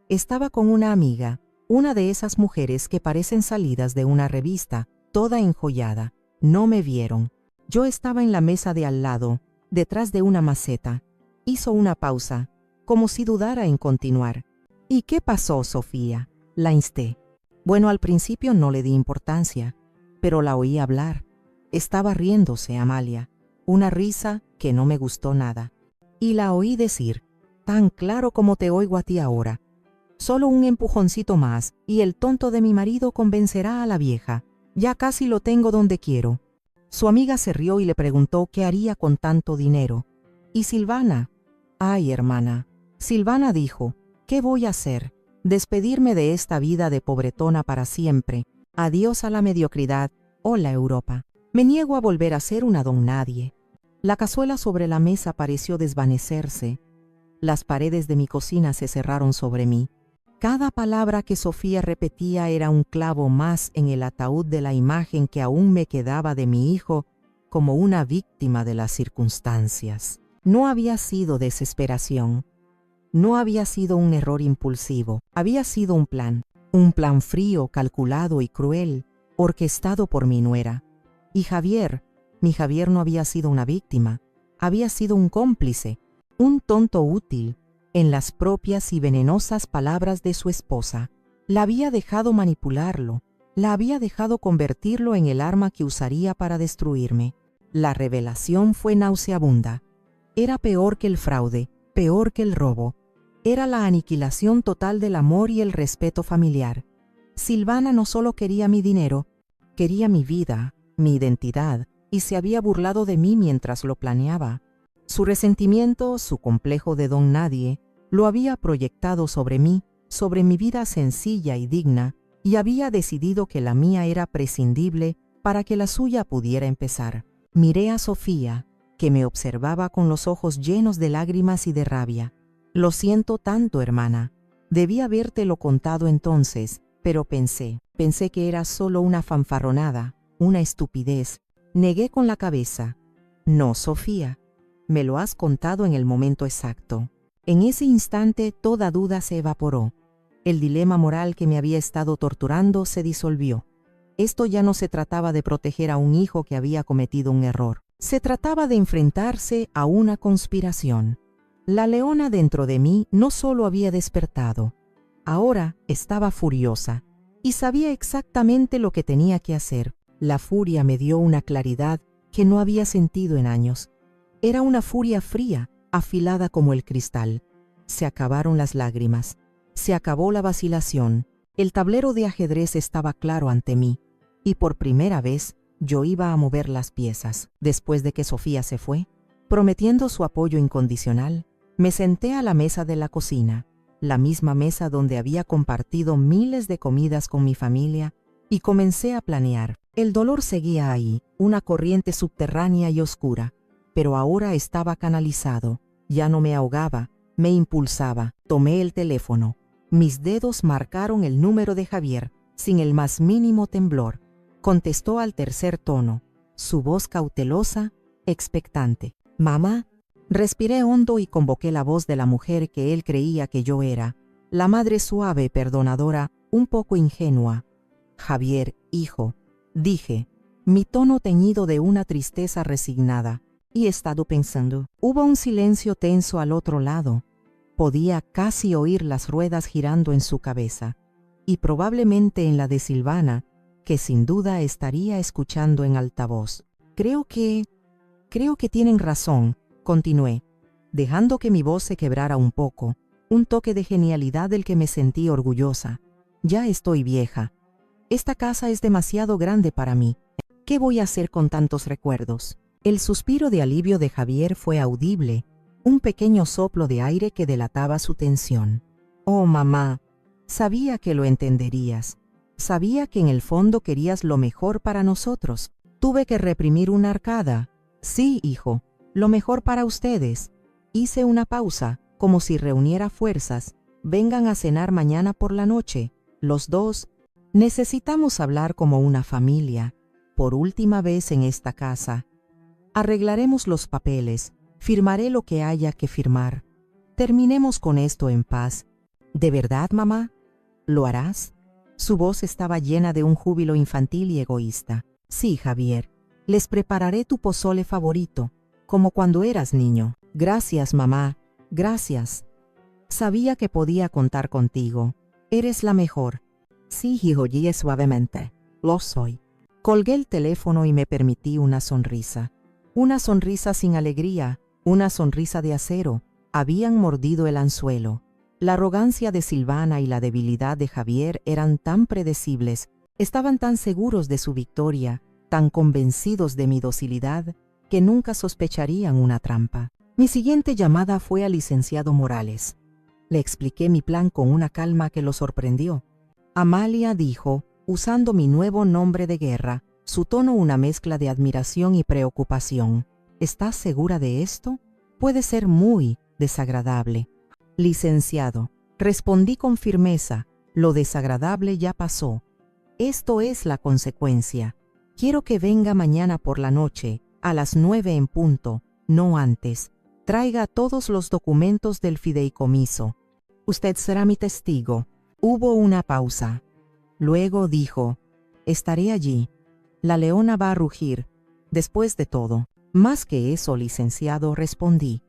Estaba con una amiga, una de esas mujeres que parecen salidas de una revista, toda enjollada. No me vieron. Yo estaba en la mesa de al lado, detrás de una maceta. Hizo una pausa, como si dudara en continuar. ¿Y qué pasó, Sofía? La insté. Bueno, al principio no le di importancia, pero la oí hablar. Estaba riéndose, Amalia, una risa que no me gustó nada. Y la oí decir, tan claro como te oigo a ti ahora. Solo un empujoncito más y el tonto de mi marido convencerá a la vieja. Ya casi lo tengo donde quiero. Su amiga se rió y le preguntó qué haría con tanto dinero. ¿Y Silvana? Ay, hermana. Silvana dijo, ¿qué voy a hacer? Despedirme de esta vida de pobretona para siempre. Adiós a la mediocridad. Hola, Europa. Me niego a volver a ser una don nadie. La cazuela sobre la mesa pareció desvanecerse. Las paredes de mi cocina se cerraron sobre mí. Cada palabra que Sofía repetía era un clavo más en el ataúd de la imagen que aún me quedaba de mi hijo como una víctima de las circunstancias. No había sido desesperación. No había sido un error impulsivo. Había sido un plan frío, calculado y cruel, orquestado por mi nuera. Y Javier, mi Javier no había sido una víctima, había sido un cómplice, un tonto útil, en las propias y venenosas palabras de su esposa. La había dejado manipularlo, la había dejado convertirlo en el arma que usaría para destruirme. La revelación fue nauseabunda. Era peor que el fraude, peor que el robo. Era la aniquilación total del amor y el respeto familiar. Silvana no solo quería mi dinero, quería mi vida, mi identidad, y se había burlado de mí mientras lo planeaba. Su resentimiento, su complejo de don nadie, lo había proyectado sobre mí, sobre mi vida sencilla y digna, y había decidido que la mía era prescindible para que la suya pudiera empezar. Miré a Sofía, que me observaba con los ojos llenos de lágrimas y de rabia. Lo siento tanto, hermana. Debí habértelo contado entonces, pero pensé que era solo una fanfarronada, una estupidez. Negué con la cabeza. No, Sofía. Me lo has contado en el momento exacto. En ese instante toda duda se evaporó. El dilema moral que me había estado torturando se disolvió. Esto ya no se trataba de proteger a un hijo que había cometido un error. Se trataba de enfrentarse a una conspiración. La leona dentro de mí no solo había despertado, ahora estaba furiosa y sabía exactamente lo que tenía que hacer. La furia me dio una claridad que no había sentido en años. Era una furia fría, afilada como el cristal. Se acabaron las lágrimas, se acabó la vacilación. El tablero de ajedrez estaba claro ante mí, y por primera vez yo iba a mover las piezas. Después de que Sofía se fue, prometiendo su apoyo incondicional, me senté a la mesa de la cocina, la misma mesa donde había compartido miles de comidas con mi familia, y comencé a planear. El dolor seguía ahí, una corriente subterránea y oscura, pero ahora estaba canalizado. Ya no me ahogaba, me impulsaba. Tomé el teléfono. Mis dedos marcaron el número de Javier, sin el más mínimo temblor. Contestó al tercer tono, su voz cautelosa, expectante. «Mamá». Respiré hondo y convoqué la voz de la mujer que él creía que yo era, la madre suave, perdonadora, un poco ingenua. «Javier, hijo», dije, mi tono teñido de una tristeza resignada. «Y he estado pensando». Hubo un silencio tenso al otro lado. Podía casi oír las ruedas girando en su cabeza, y probablemente en la de Silvana, que sin duda estaría escuchando en altavoz. Creo que tienen razón», continué, dejando que mi voz se quebrara un poco, un toque de genialidad del que me sentí orgullosa. «Ya estoy vieja. Esta casa es demasiado grande para mí. ¿Qué voy a hacer con tantos recuerdos?». El suspiro de alivio de Javier fue audible, un pequeño soplo de aire que delataba su tensión. «Oh, mamá, sabía que lo entenderías. Sabía que en el fondo querías lo mejor para nosotros». Tuve que reprimir una arcada. «Sí, hijo, lo mejor para ustedes». Hice una pausa, como si reuniera fuerzas. «Vengan a cenar mañana por la noche, los dos. Necesitamos hablar como una familia, por última vez en esta casa. Arreglaremos los papeles, firmaré lo que haya que firmar. Terminemos con esto en paz». «¿De verdad, mamá? ¿Lo harás?». Su voz estaba llena de un júbilo infantil y egoísta. «Sí, Javier, les prepararé tu pozole favorito, como cuando eras niño». «Gracias, mamá, gracias. Sabía que podía contar contigo. Eres la mejor». «Sí», jijoyeé suavemente. «Lo soy». Colgué el teléfono y me permití una sonrisa. Una sonrisa sin alegría, una sonrisa de acero. Habían mordido el anzuelo. La arrogancia de Silvana y la debilidad de Javier eran tan predecibles, estaban tan seguros de su victoria, tan convencidos de mi docilidad, que nunca sospecharían una trampa. Mi siguiente llamada fue al licenciado Morales. Le expliqué mi plan con una calma que lo sorprendió. «Amalia», dijo, usando mi nuevo nombre de guerra, su tono una mezcla de admiración y preocupación. «¿Estás segura de esto? Puede ser muy desagradable». «Licenciado», respondí con firmeza, «lo desagradable ya pasó. Esto es la consecuencia. Quiero que venga mañana por la noche, a las 9 en punto, no antes. Traiga todos los documentos del fideicomiso. Usted será mi testigo». Hubo una pausa. Luego dijo, «Estaré allí. La leona va a rugir. Después de todo». «Más que eso, licenciado», respondí.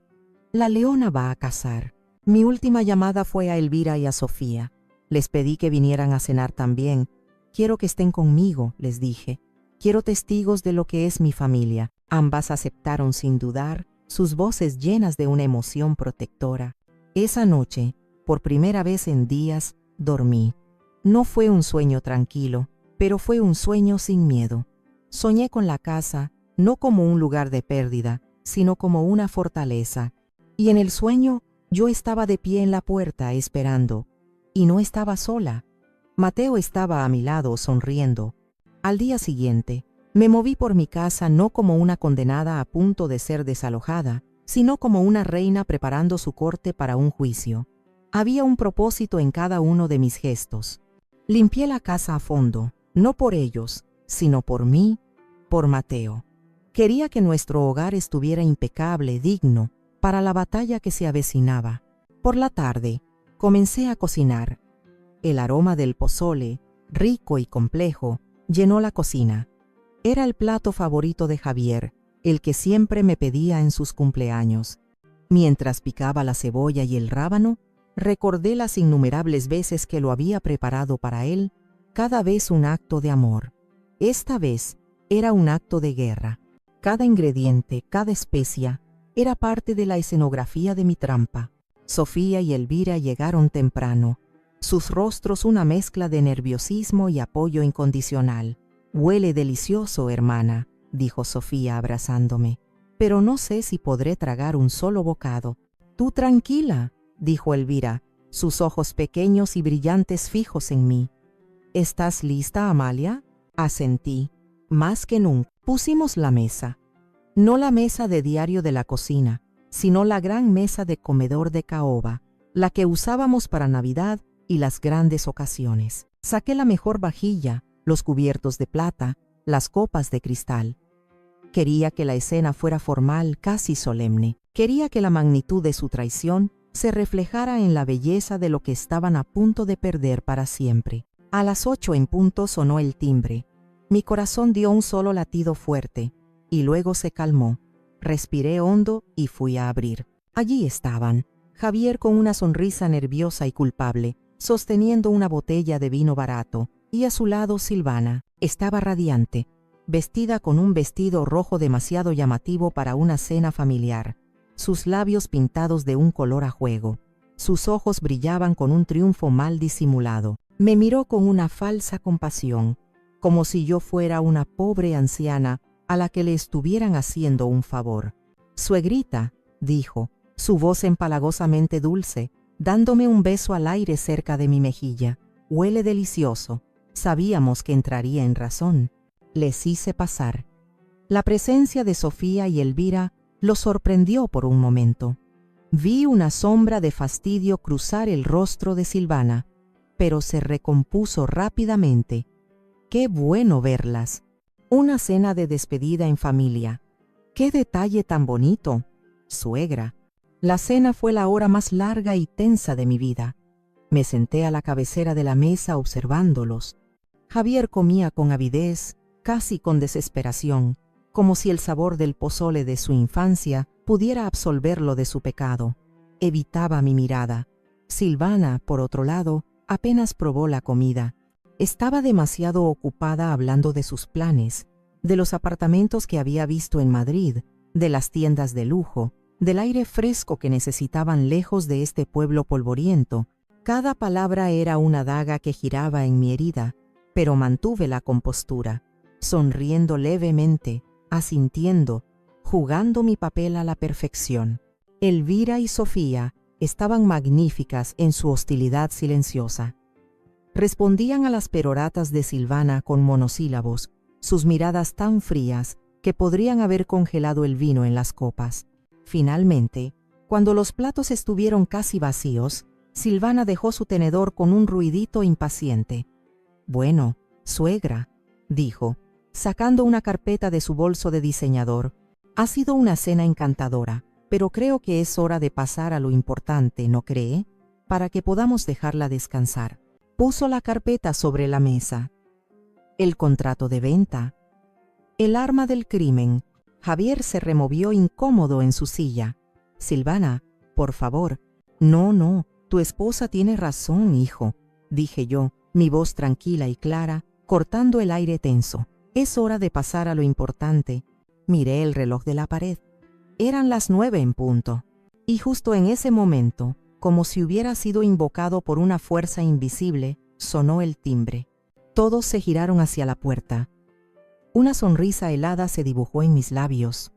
«La leona va a cazar». Mi última llamada fue a Elvira y a Sofía. Les pedí que vinieran a cenar también. «Quiero que estén conmigo», les dije. «Quiero testigos de lo que es mi familia». Ambas aceptaron sin dudar, sus voces llenas de una emoción protectora. Esa noche, por primera vez en días, dormí. No fue un sueño tranquilo, pero fue un sueño sin miedo. Soñé con la casa, no como un lugar de pérdida, sino como una fortaleza. Y en el sueño, yo estaba de pie en la puerta esperando. Y no estaba sola. Mateo estaba a mi lado sonriendo. Al día siguiente, me moví por mi casa no como una condenada a punto de ser desalojada, sino como una reina preparando su corte para un juicio. Había un propósito en cada uno de mis gestos. Limpié la casa a fondo, no por ellos, sino por mí, por Mateo. Quería que nuestro hogar estuviera impecable, digno, para la batalla que se avecinaba. Por la tarde, comencé a cocinar. El aroma del pozole, rico y complejo, llenó la cocina. Era el plato favorito de Javier, el que siempre me pedía en sus cumpleaños. Mientras picaba la cebolla y el rábano, recordé las innumerables veces que lo había preparado para él, cada vez un acto de amor. Esta vez era un acto de guerra. Cada ingrediente, cada especia, era parte de la escenografía de mi trampa. Sofía y Elvira llegaron temprano, sus rostros una mezcla de nerviosismo y apoyo incondicional. «Huele delicioso, hermana», dijo Sofía abrazándome, «pero no sé si podré tragar un solo bocado». «Tú tranquila», dijo Elvira, sus ojos pequeños y brillantes fijos en mí. «¿Estás lista, Amalia?». Asentí. Más que nunca. Pusimos la mesa. No la mesa de diario de la cocina, sino la gran mesa de comedor de caoba, la que usábamos para Navidad y las grandes ocasiones. Saqué la mejor vajilla, los cubiertos de plata, las copas de cristal. Quería que la escena fuera formal, casi solemne. Quería que la magnitud de su traición se reflejara en la belleza de lo que estaban a punto de perder para siempre. A las 8 en punto sonó el timbre. Mi corazón dio un solo latido fuerte, y luego se calmó. Respiré hondo y fui a abrir. Allí estaban, Javier con una sonrisa nerviosa y culpable, sosteniendo una botella de vino barato, y a su lado Silvana. Estaba radiante, vestida con un vestido rojo demasiado llamativo para una cena familiar, sus labios pintados de un color a juego. Sus ojos brillaban con un triunfo mal disimulado. Me miró con una falsa compasión, como si yo fuera una pobre anciana a la que le estuvieran haciendo un favor. «Suegrita», dijo, su voz empalagosamente dulce, dándome un beso al aire cerca de mi mejilla. «Huele delicioso». Sabíamos que entraría en razón. Les hice pasar. La presencia de Sofía y Elvira lo sorprendió por un momento. Vi una sombra de fastidio cruzar el rostro de Silvana, pero se recompuso rápidamente. ¡Qué bueno verlas! Una cena de despedida en familia. ¡Qué detalle tan bonito! Suegra. La cena fue la hora más larga y tensa de mi vida. Me senté a la cabecera de la mesa observándolos. Javier comía con avidez, casi con desesperación, como si el sabor del pozole de su infancia pudiera absolverlo de su pecado. Evitaba mi mirada. Silvana, por otro lado, apenas probó la comida. Estaba demasiado ocupada hablando de sus planes, de los apartamentos que había visto en Madrid, de las tiendas de lujo, del aire fresco que necesitaban lejos de este pueblo polvoriento. Cada palabra era una daga que giraba en mi herida, pero mantuve la compostura, sonriendo levemente, asintiendo, jugando mi papel a la perfección. Elvira y Sofía estaban magníficas en su hostilidad silenciosa. Respondían a las peroratas de Silvana con monosílabos, sus miradas tan frías que podrían haber congelado el vino en las copas. Finalmente, cuando los platos estuvieron casi vacíos, Silvana dejó su tenedor con un ruidito impaciente. «Bueno, suegra», dijo, sacando una carpeta de su bolso de diseñador. «Ha sido una cena encantadora, pero creo que es hora de pasar a lo importante, ¿no cree? Para que podamos dejarla descansar». Puso la carpeta sobre la mesa. El contrato de venta. El arma del crimen. Javier se removió incómodo en su silla. «Silvana, por favor». «No, tu esposa tiene razón, hijo», dije yo, mi voz tranquila y clara, cortando el aire tenso. «Es hora de pasar a lo importante». Miré el reloj de la pared. Eran las 9 en punto. Y justo en ese momento, como si hubiera sido invocado por una fuerza invisible, sonó el timbre. Todos se giraron hacia la puerta. Una sonrisa helada se dibujó en mis labios.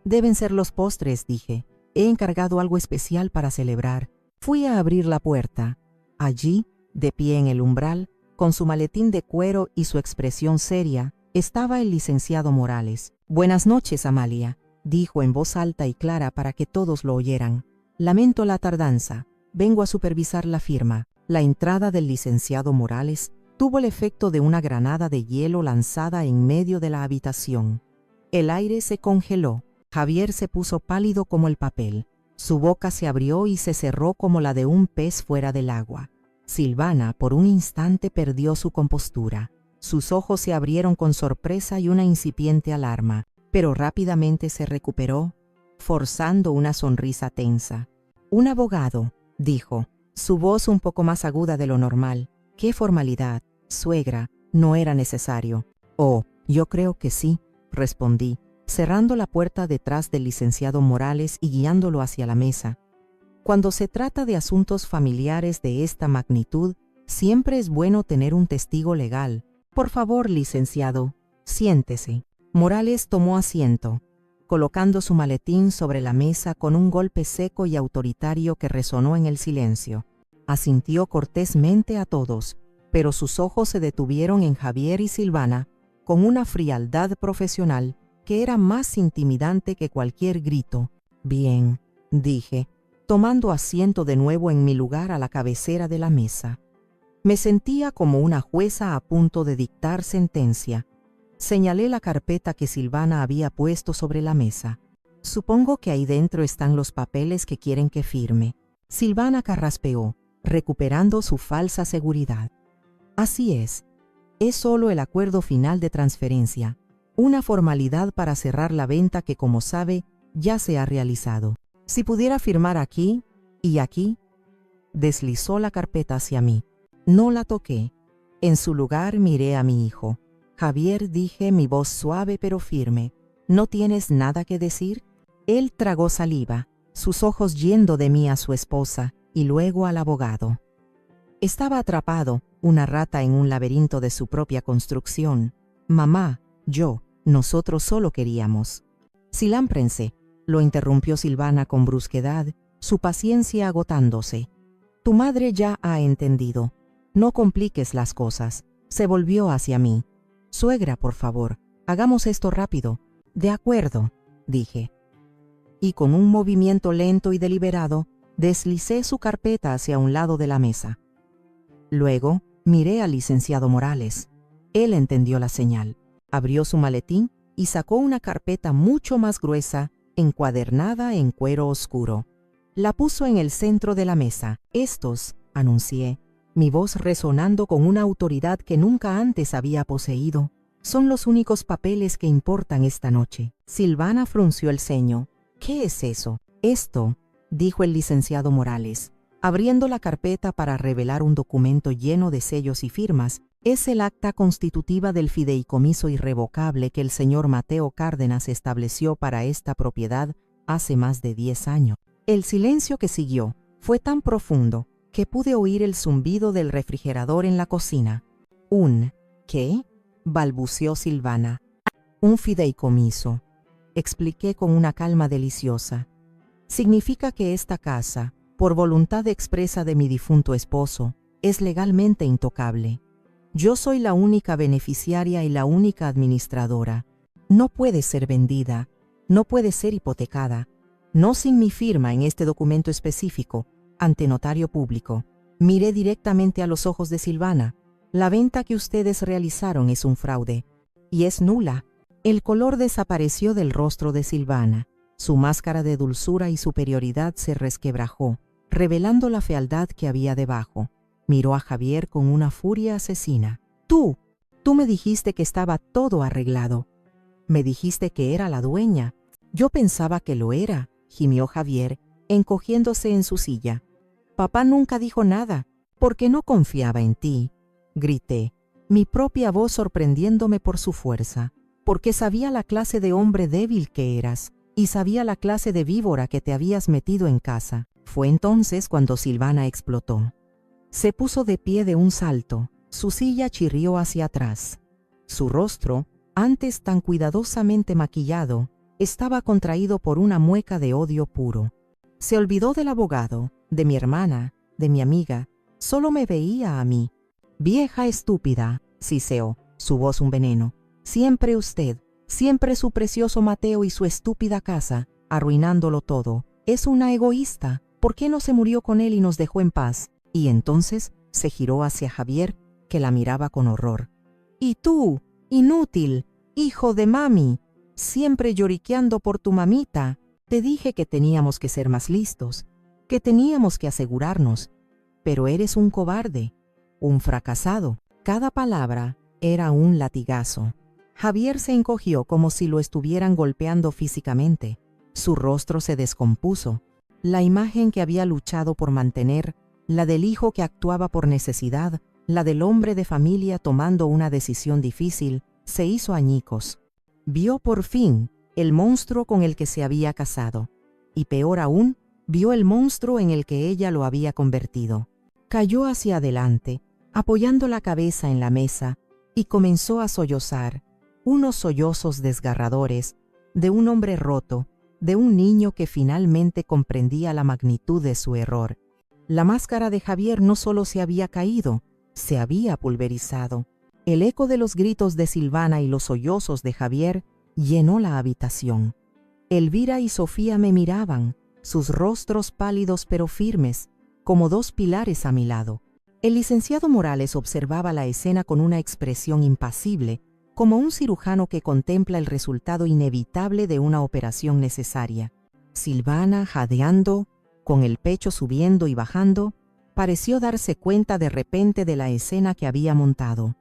«Deben ser los postres», dije. «He encargado algo especial para celebrar». Fui a abrir la puerta. Allí, de pie en el umbral, con su maletín de cuero y su expresión seria, estaba el licenciado Morales. «Buenas noches, Amalia», dijo en voz alta y clara para que todos lo oyeran. «Lamento la tardanza. Vengo a supervisar la firma». La entrada del licenciado Morales tuvo el efecto de una granada de hielo lanzada en medio de la habitación. El aire se congeló. Javier se puso pálido como el papel. Su boca se abrió y se cerró como la de un pez fuera del agua. Silvana, por un instante, perdió su compostura. Sus ojos se abrieron con sorpresa y una incipiente alarma, pero rápidamente se recuperó, forzando una sonrisa tensa. «Un abogado», dijo, su voz un poco más aguda de lo normal. «Qué formalidad, suegra, no era necesario». «Oh, yo creo que sí», respondí, cerrando la puerta detrás del licenciado Morales y guiándolo hacia la mesa. Cuando se trata de asuntos familiares de esta magnitud, siempre es bueno tener un testigo legal. «Por favor, licenciado, siéntese». Morales tomó asiento, colocando su maletín sobre la mesa con un golpe seco y autoritario que resonó en el silencio. Asintió cortésmente a todos, pero sus ojos se detuvieron en Javier y Silvana con una frialdad profesional que era más intimidante que cualquier grito. Bien, dije, tomando asiento de nuevo en mi lugar a la cabecera de la mesa. Me sentía como una jueza a punto de dictar sentencia. Señalé la carpeta que Silvana había puesto sobre la mesa. Supongo que ahí dentro están los papeles que quieren que firme. Silvana carraspeó, recuperando su falsa seguridad. Así es solo el acuerdo final de transferencia, una formalidad para cerrar la venta que, como sabe, ya se ha realizado. Si pudiera firmar aquí y aquí. Deslizó la carpeta hacia mí. No la toqué. En su lugar miré a mi hijo. Javier, dije, mi voz suave pero firme, ¿no tienes nada que decir? Él tragó saliva, sus ojos yendo de mí a su esposa y luego al abogado. Estaba atrapado, una rata en un laberinto de su propia construcción. Mamá, yo, nosotros solo queríamos. Silámprense, lo interrumpió Silvana con brusquedad, su paciencia agotándose. Tu madre ya ha entendido. No compliques las cosas. Se volvió hacia mí. Suegra, por favor, hagamos esto rápido. De acuerdo, dije. Y con un movimiento lento y deliberado, deslicé su carpeta hacia un lado de la mesa. Luego, miré al licenciado Morales. Él entendió la señal. Abrió su maletín y sacó una carpeta mucho más gruesa, encuadernada en cuero oscuro. La puso en el centro de la mesa. Estos, anuncié, mi voz resonando con una autoridad que nunca antes había poseído, son los únicos papeles que importan esta noche. Silvana frunció el ceño. ¿Qué es eso? Esto, dijo el licenciado Morales, abriendo la carpeta para revelar un documento lleno de sellos y firmas, es el acta constitutiva del fideicomiso irrevocable que el señor Mateo Cárdenas estableció para esta propiedad hace más de 10 años. El silencio que siguió fue tan profundo que pude oír el zumbido del refrigerador en la cocina. ¿Qué? Balbuceó Silvana. Un fideicomiso, expliqué con una calma deliciosa. Significa que esta casa, por voluntad expresa de mi difunto esposo, es legalmente intocable. Yo soy la única beneficiaria y la única administradora. No puede ser vendida, no puede ser hipotecada, no sin mi firma en este documento específico, ante notario público. Miré directamente a los ojos de Silvana. La venta que ustedes realizaron es un fraude, y es nula. El color desapareció del rostro de Silvana. Su máscara de dulzura y superioridad se resquebrajó, revelando la fealdad que había debajo. Miró a Javier con una furia asesina. Tú me dijiste que estaba todo arreglado. Me dijiste que era la dueña. Yo pensaba que lo era, gimió Javier, encogiéndose en su silla. Papá nunca dijo nada, porque no confiaba en ti, grité, mi propia voz sorprendiéndome por su fuerza, porque sabía la clase de hombre débil que eras, y sabía la clase de víbora que te habías metido en casa. Fue entonces cuando Silvana explotó. Se puso de pie de un salto, su silla chirrió hacia atrás. Su rostro, antes tan cuidadosamente maquillado, estaba contraído por una mueca de odio puro. Se olvidó del abogado, de mi hermana, de mi amiga, solo me veía a mí. Vieja estúpida, siseó, su voz un veneno. Siempre usted, siempre su precioso Mateo y su estúpida casa, arruinándolo todo. Es una egoísta. ¿Por qué no se murió con él y nos dejó en paz? Y entonces se giró hacia Javier, que la miraba con horror. Y tú, inútil, hijo de mami, siempre lloriqueando por tu mamita. Te dije que teníamos que ser más listos, que teníamos que asegurarnos. Pero eres un cobarde, un fracasado. Cada palabra era un latigazo. Javier se encogió como si lo estuvieran golpeando físicamente. Su rostro se descompuso. La imagen que había luchado por mantener, la del hijo que actuaba por necesidad, la del hombre de familia tomando una decisión difícil, se hizo añicos. Vio por fin el monstruo con el que se había casado, y peor aún, vio el monstruo en el que ella lo había convertido. Cayó hacia adelante, apoyando la cabeza en la mesa, y comenzó a sollozar, unos sollozos desgarradores, de un hombre roto, de un niño que finalmente comprendía la magnitud de su error. La máscara de Javier no solo se había caído, se había pulverizado. El eco de los gritos de Silvana y los sollozos de Javier llenó la habitación. Elvira y Sofía me miraban, sus rostros pálidos pero firmes, como dos pilares a mi lado. El licenciado Morales observaba la escena con una expresión impasible, como un cirujano que contempla el resultado inevitable de una operación necesaria. Silvana, jadeando, con el pecho subiendo y bajando, pareció darse cuenta de repente de la escena que había montado.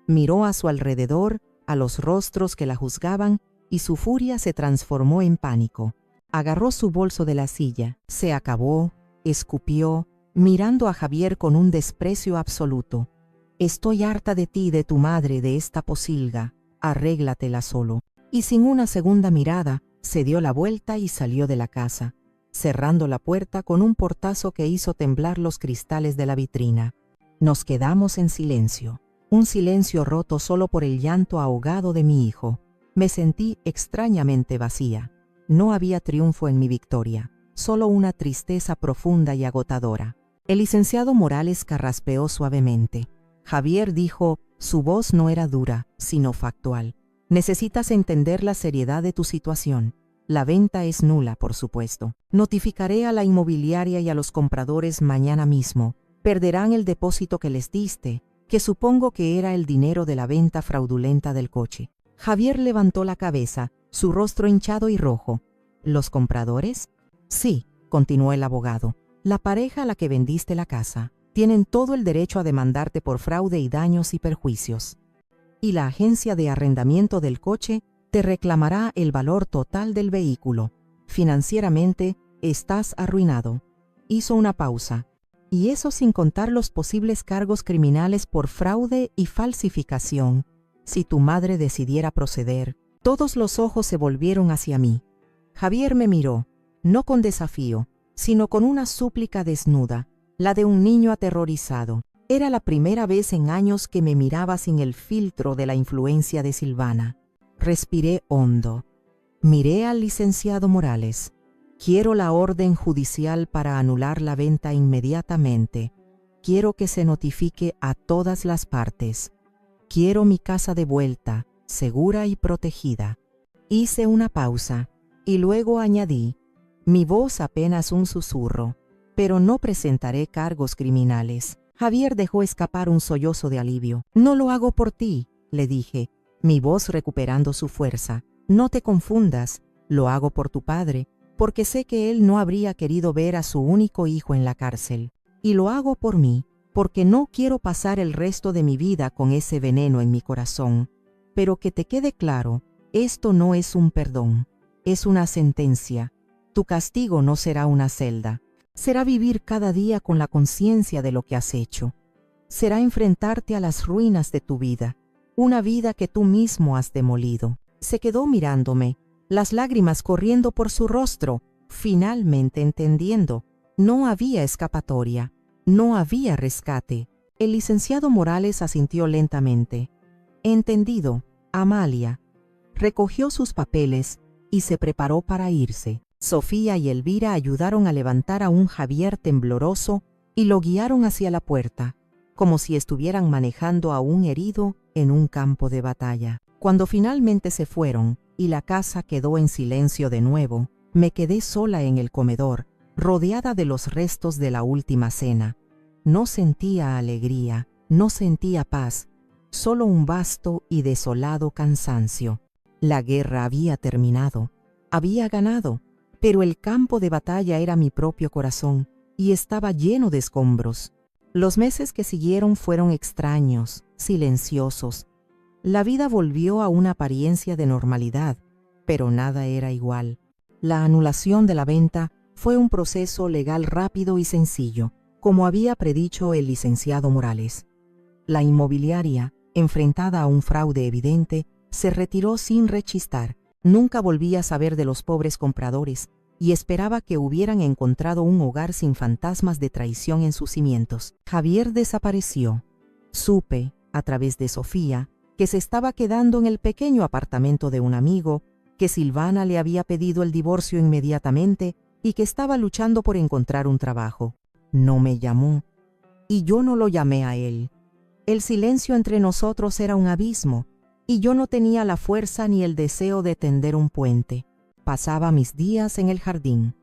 Miró a su alrededor, a los rostros que la juzgaban, y su furia se transformó en pánico. Agarró su bolso de la silla, se acabó, escupió, mirando a Javier con un desprecio absoluto. «Estoy harta de ti y de tu madre, de esta posilga, arréglatela solo». Y sin una segunda mirada, se dio la vuelta y salió de la casa, cerrando la puerta con un portazo que hizo temblar los cristales de la vitrina. Nos quedamos en silencio, un silencio roto solo por el llanto ahogado de mi hijo. Me sentí extrañamente vacía. No había triunfo en mi victoria, solo una tristeza profunda y agotadora. El licenciado Morales carraspeó suavemente. Javier dijo, su voz no era dura, sino factual. Necesitas entender la seriedad de tu situación. La venta es nula, por supuesto. Notificaré a la inmobiliaria y a los compradores mañana mismo. Perderán el depósito que les diste, que supongo que era el dinero de la venta fraudulenta del coche. Javier levantó la cabeza, su rostro hinchado y rojo. ¿Los compradores? Sí, continuó el abogado. La pareja a la que vendiste la casa. Tienen todo el derecho a demandarte por fraude y daños y perjuicios. Y la agencia de arrendamiento del coche te reclamará el valor total del vehículo. Financieramente, estás arruinado. Hizo una pausa. Y eso sin contar los posibles cargos criminales por fraude y falsificación. Si tu madre decidiera proceder. Todos los ojos se volvieron hacia mí. Javier me miró, no con desafío, sino con una súplica desnuda, la de un niño aterrorizado. Era la primera vez en años que me miraba sin el filtro de la influencia de Silvana. Respiré hondo. Miré al licenciado Morales. Quiero la orden judicial para anular la venta inmediatamente. Quiero que se notifique a todas las partes. Quiero mi casa de vuelta, segura y protegida. Hice una pausa y luego añadí, mi voz apenas un susurro, pero no presentaré cargos criminales. Javier dejó escapar un sollozo de alivio. No lo hago por ti, le dije, mi voz recuperando su fuerza. No te confundas, lo hago por tu padre, porque sé que él no habría querido ver a su único hijo en la cárcel. Y lo hago por mí, porque no quiero pasar el resto de mi vida con ese veneno en mi corazón. Pero que te quede claro, esto no es un perdón, es una sentencia. Tu castigo no será una celda. Será vivir cada día con la conciencia de lo que has hecho. Será enfrentarte a las ruinas de tu vida, una vida que tú mismo has demolido. Se quedó mirándome, las lágrimas corriendo por su rostro, finalmente entendiendo. No había escapatoria, no había rescate. El licenciado Morales asintió lentamente. Entendido, Amalia. Recogió sus papeles y se preparó para irse. Sofía y Elvira ayudaron a levantar a un Javier tembloroso y lo guiaron hacia la puerta, como si estuvieran manejando a un herido en un campo de batalla. Cuando finalmente se fueron y la casa quedó en silencio de nuevo, me quedé sola en el comedor, rodeada de los restos de la última cena. No sentía alegría, no sentía paz, solo un vasto y desolado cansancio. La guerra había terminado, había ganado, pero el campo de batalla era mi propio corazón y estaba lleno de escombros. Los meses que siguieron fueron extraños, silenciosos. La vida volvió a una apariencia de normalidad, pero nada era igual. La anulación de la venta fue un proceso legal rápido y sencillo, como había predicho el licenciado Morales. La inmobiliaria, enfrentada a un fraude evidente, se retiró sin rechistar. Nunca volví a saber de los pobres compradores y esperaba que hubieran encontrado un hogar sin fantasmas de traición en sus cimientos. Javier desapareció. Supe, a través de Sofía, que se estaba quedando en el pequeño apartamento de un amigo, que Silvana le había pedido el divorcio inmediatamente y que estaba luchando por encontrar un trabajo. No me llamó, y yo no lo llamé a él. El silencio entre nosotros era un abismo, y yo no tenía la fuerza ni el deseo de tender un puente. Pasaba mis días en el jardín.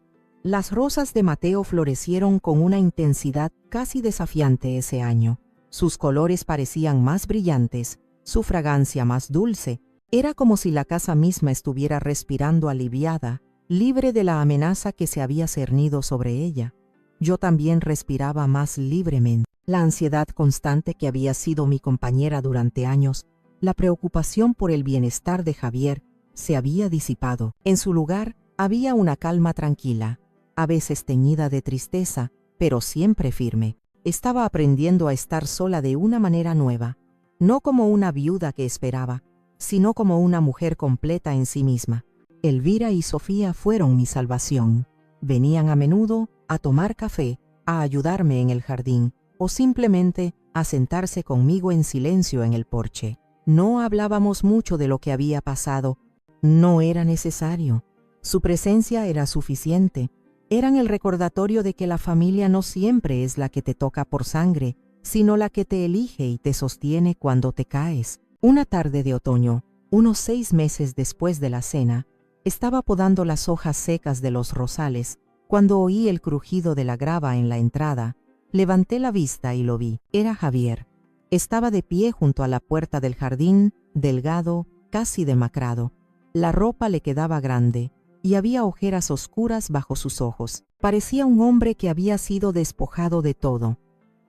Las rosas de Mateo florecieron con una intensidad casi desafiante ese año. Sus colores parecían más brillantes, su fragancia más dulce. Era como si la casa misma estuviera respirando aliviada, libre de la amenaza que se había cernido sobre ella. Yo también respiraba más libremente. La ansiedad constante que había sido mi compañera durante años, la preocupación por el bienestar de Javier, se había disipado. En su lugar había una calma tranquila, a veces teñida de tristeza, pero siempre firme. Estaba aprendiendo a estar sola de una manera nueva, no como una viuda que esperaba, sino como una mujer completa en sí misma. Elvira y Sofía fueron mi salvación. Venían a menudo a tomar café, a ayudarme en el jardín, o simplemente a sentarse conmigo en silencio en el porche. No hablábamos mucho de lo que había pasado. No era necesario. Su presencia era suficiente. Eran el recordatorio de que la familia no siempre es la que te toca por sangre, sino la que te elige y te sostiene cuando te caes. Una tarde de otoño, unos 6 meses después de la cena, estaba podando las hojas secas de los rosales, cuando oí el crujido de la grava en la entrada. Levanté la vista y lo vi. Era Javier. Estaba de pie junto a la puerta del jardín, delgado, casi demacrado. La ropa le quedaba grande, y había ojeras oscuras bajo sus ojos. Parecía un hombre que había sido despojado de todo,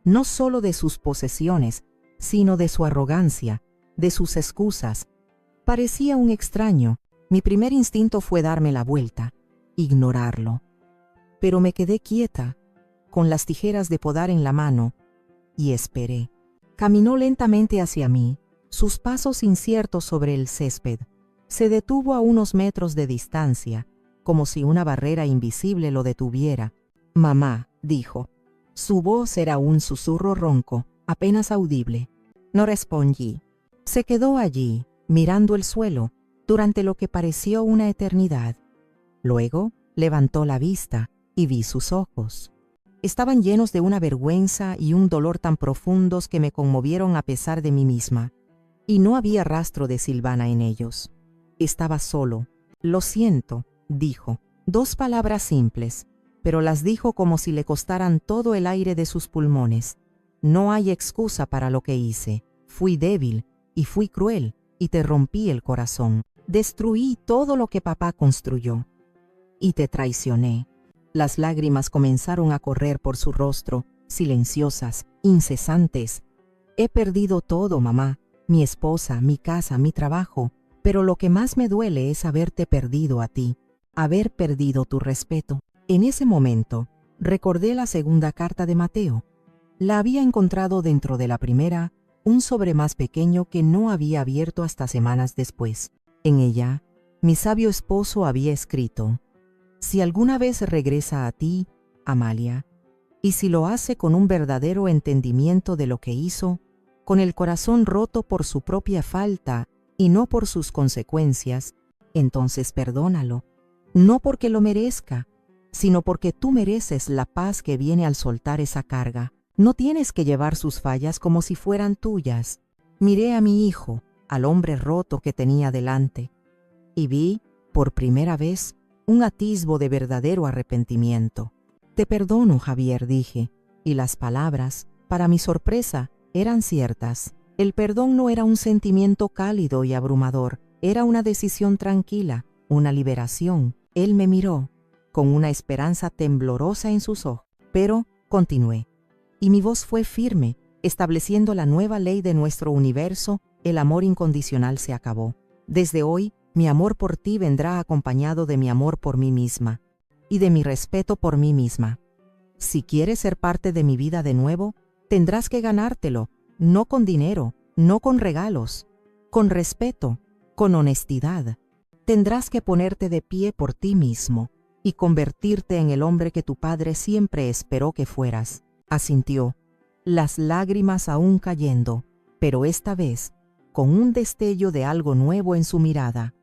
no solo de sus posesiones, sino de su arrogancia, de sus excusas. Parecía un extraño. Mi primer instinto fue darme la vuelta, ignorarlo. Pero me quedé quieta, con las tijeras de podar en la mano, y esperé. Caminó lentamente hacia mí, sus pasos inciertos sobre el césped. Se detuvo a unos metros de distancia, como si una barrera invisible lo detuviera. «Mamá», dijo. Su voz era un susurro ronco, apenas audible. No respondí. Se quedó allí, mirando el suelo, durante lo que pareció una eternidad. Luego levantó la vista y vi sus ojos. Estaban llenos de una vergüenza y un dolor tan profundos que me conmovieron a pesar de mí misma. Y no había rastro de Silvana en ellos. Estaba solo. «Lo siento», dijo. 2 palabras simples, pero las dijo como si le costaran todo el aire de sus pulmones. «No hay excusa para lo que hice. Fui débil y fui cruel y te rompí el corazón. Destruí todo lo que papá construyó. Y te traicioné». Las lágrimas comenzaron a correr por su rostro, silenciosas, incesantes. «He perdido todo, mamá, mi esposa, mi casa, mi trabajo, pero lo que más me duele es haberte perdido a ti, haber perdido tu respeto». En ese momento, recordé la segunda carta de Mateo. La había encontrado dentro de la primera, un sobre más pequeño que no había abierto hasta semanas después. En ella, mi sabio esposo había escrito: «Si alguna vez regresa a ti, Amalia, y si lo hace con un verdadero entendimiento de lo que hizo, con el corazón roto por su propia falta y no por sus consecuencias, entonces perdónalo, no porque lo merezca, sino porque tú mereces la paz que viene al soltar esa carga. No tienes que llevar sus fallas como si fueran tuyas». Miré a mi hijo, al hombre roto que tenía delante, y vi, por primera vez, un atisbo de verdadero arrepentimiento. «Te perdono, Javier», dije, y las palabras, para mi sorpresa, eran ciertas. El perdón no era un sentimiento cálido y abrumador, era una decisión tranquila, una liberación. Él me miró, con una esperanza temblorosa en sus ojos, pero continué. Y mi voz fue firme, estableciendo la nueva ley de nuestro universo: el amor incondicional se acabó. Desde hoy, mi amor por ti vendrá acompañado de mi amor por mí misma y de mi respeto por mí misma. Si quieres ser parte de mi vida de nuevo, tendrás que ganártelo, no con dinero, no con regalos, con respeto, con honestidad. Tendrás que ponerte de pie por ti mismo y convertirte en el hombre que tu padre siempre esperó que fueras». Asintió, las lágrimas aún cayendo, pero esta vez con un destello de algo nuevo en su mirada.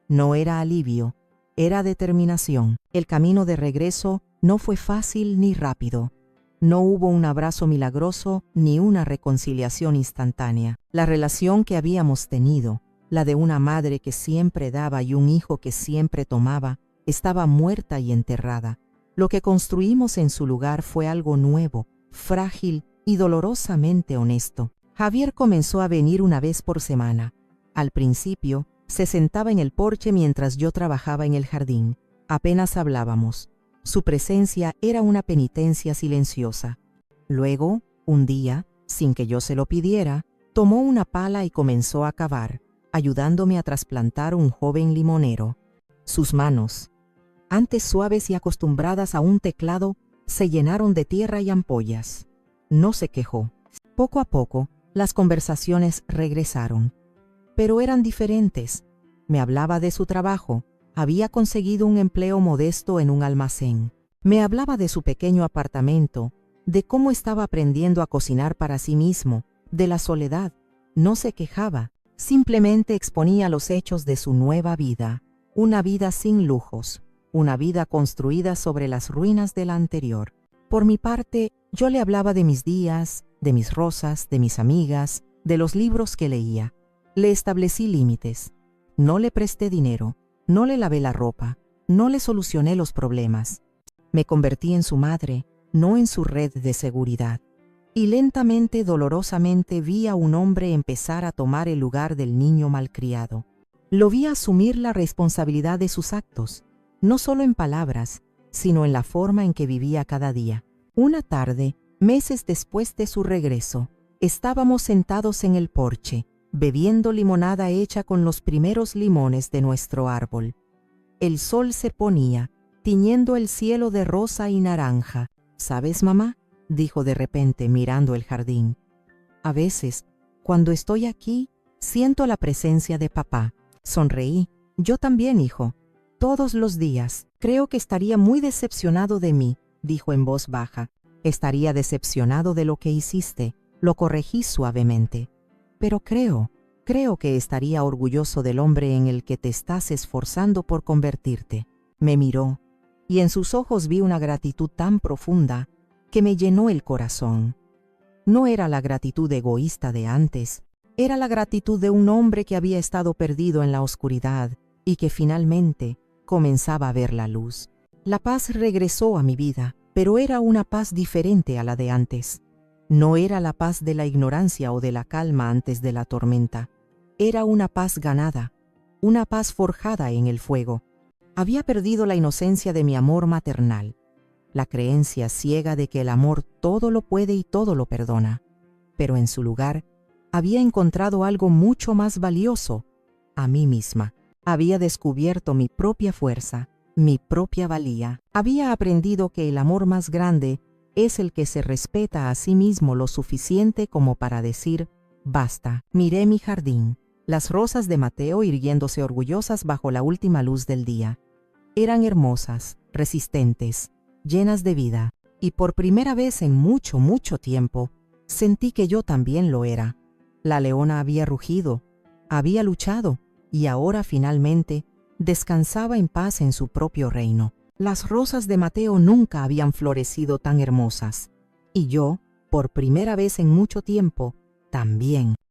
No era alivio, era determinación. El camino de regreso no fue fácil ni rápido. No hubo un abrazo milagroso ni una reconciliación instantánea. La relación que habíamos tenido, la de una madre que siempre daba y un hijo que siempre tomaba, estaba muerta y enterrada. Lo que construimos en su lugar fue algo nuevo, frágil y dolorosamente honesto. Javier comenzó a venir una vez por semana. Al principio, se sentaba en el porche mientras yo trabajaba en el jardín. Apenas hablábamos. Su presencia era una penitencia silenciosa. Luego, un día, sin que yo se lo pidiera, tomó una pala y comenzó a cavar, ayudándome a trasplantar un joven limonero. Sus manos, antes suaves y acostumbradas a un teclado, se llenaron de tierra y ampollas. No se quejó. Poco a poco, las conversaciones regresaron. Pero eran diferentes. Me hablaba de su trabajo. Había conseguido un empleo modesto en un almacén. Me hablaba de su pequeño apartamento, de cómo estaba aprendiendo a cocinar para sí mismo, de la soledad. No se quejaba, simplemente exponía los hechos de su nueva vida. Una vida sin lujos, una vida construida sobre las ruinas de la anterior. Por mi parte, yo le hablaba de mis días, de mis rosas, de mis amigas, de los libros que leía. Le establecí límites. No le presté dinero, no le lavé la ropa, no le solucioné los problemas. Me convertí en su madre, no en su red de seguridad. Y lentamente, dolorosamente, vi a un hombre empezar a tomar el lugar del niño malcriado. Lo vi asumir la responsabilidad de sus actos, no solo en palabras, sino en la forma en que vivía cada día. Una tarde, meses después de su regreso, estábamos sentados en el porche, bebiendo limonada hecha con los primeros limones de nuestro árbol. El sol se ponía, tiñendo el cielo de rosa y naranja. ¿Sabes, mamá?, dijo de repente mirando el jardín. A veces, cuando estoy aquí, siento la presencia de papá. Sonreí. Yo también, hijo. Todos los días. Creo que estaría muy decepcionado de mí, dijo en voz baja. Estaría decepcionado de lo que hiciste. Lo corregí suavemente. Pero creo que estaría orgulloso del hombre en el que te estás esforzando por convertirte. Me miró, y en sus ojos vi una gratitud tan profunda que me llenó el corazón. No era la gratitud egoísta de antes, era la gratitud de un hombre que había estado perdido en la oscuridad y que finalmente comenzaba a ver la luz. La paz regresó a mi vida, pero era una paz diferente a la de antes. No era la paz de la ignorancia o de la calma antes de la tormenta. Era una paz ganada, una paz forjada en el fuego. Había perdido la inocencia de mi amor maternal, la creencia ciega de que el amor todo lo puede y todo lo perdona. Pero en su lugar, había encontrado algo mucho más valioso, a mí misma. Había descubierto mi propia fuerza, mi propia valía. Había aprendido que el amor más grande es el que se respeta a sí mismo lo suficiente como para decir, basta. Miré mi jardín, las rosas de Mateo irguiéndose orgullosas bajo la última luz del día. Eran hermosas, resistentes, llenas de vida, y por primera vez en mucho, mucho tiempo, sentí que yo también lo era. La leona había rugido, había luchado, y ahora finalmente descansaba en paz en su propio reino. Las rosas de Mateo nunca habían florecido tan hermosas, y yo, por primera vez en mucho tiempo, también.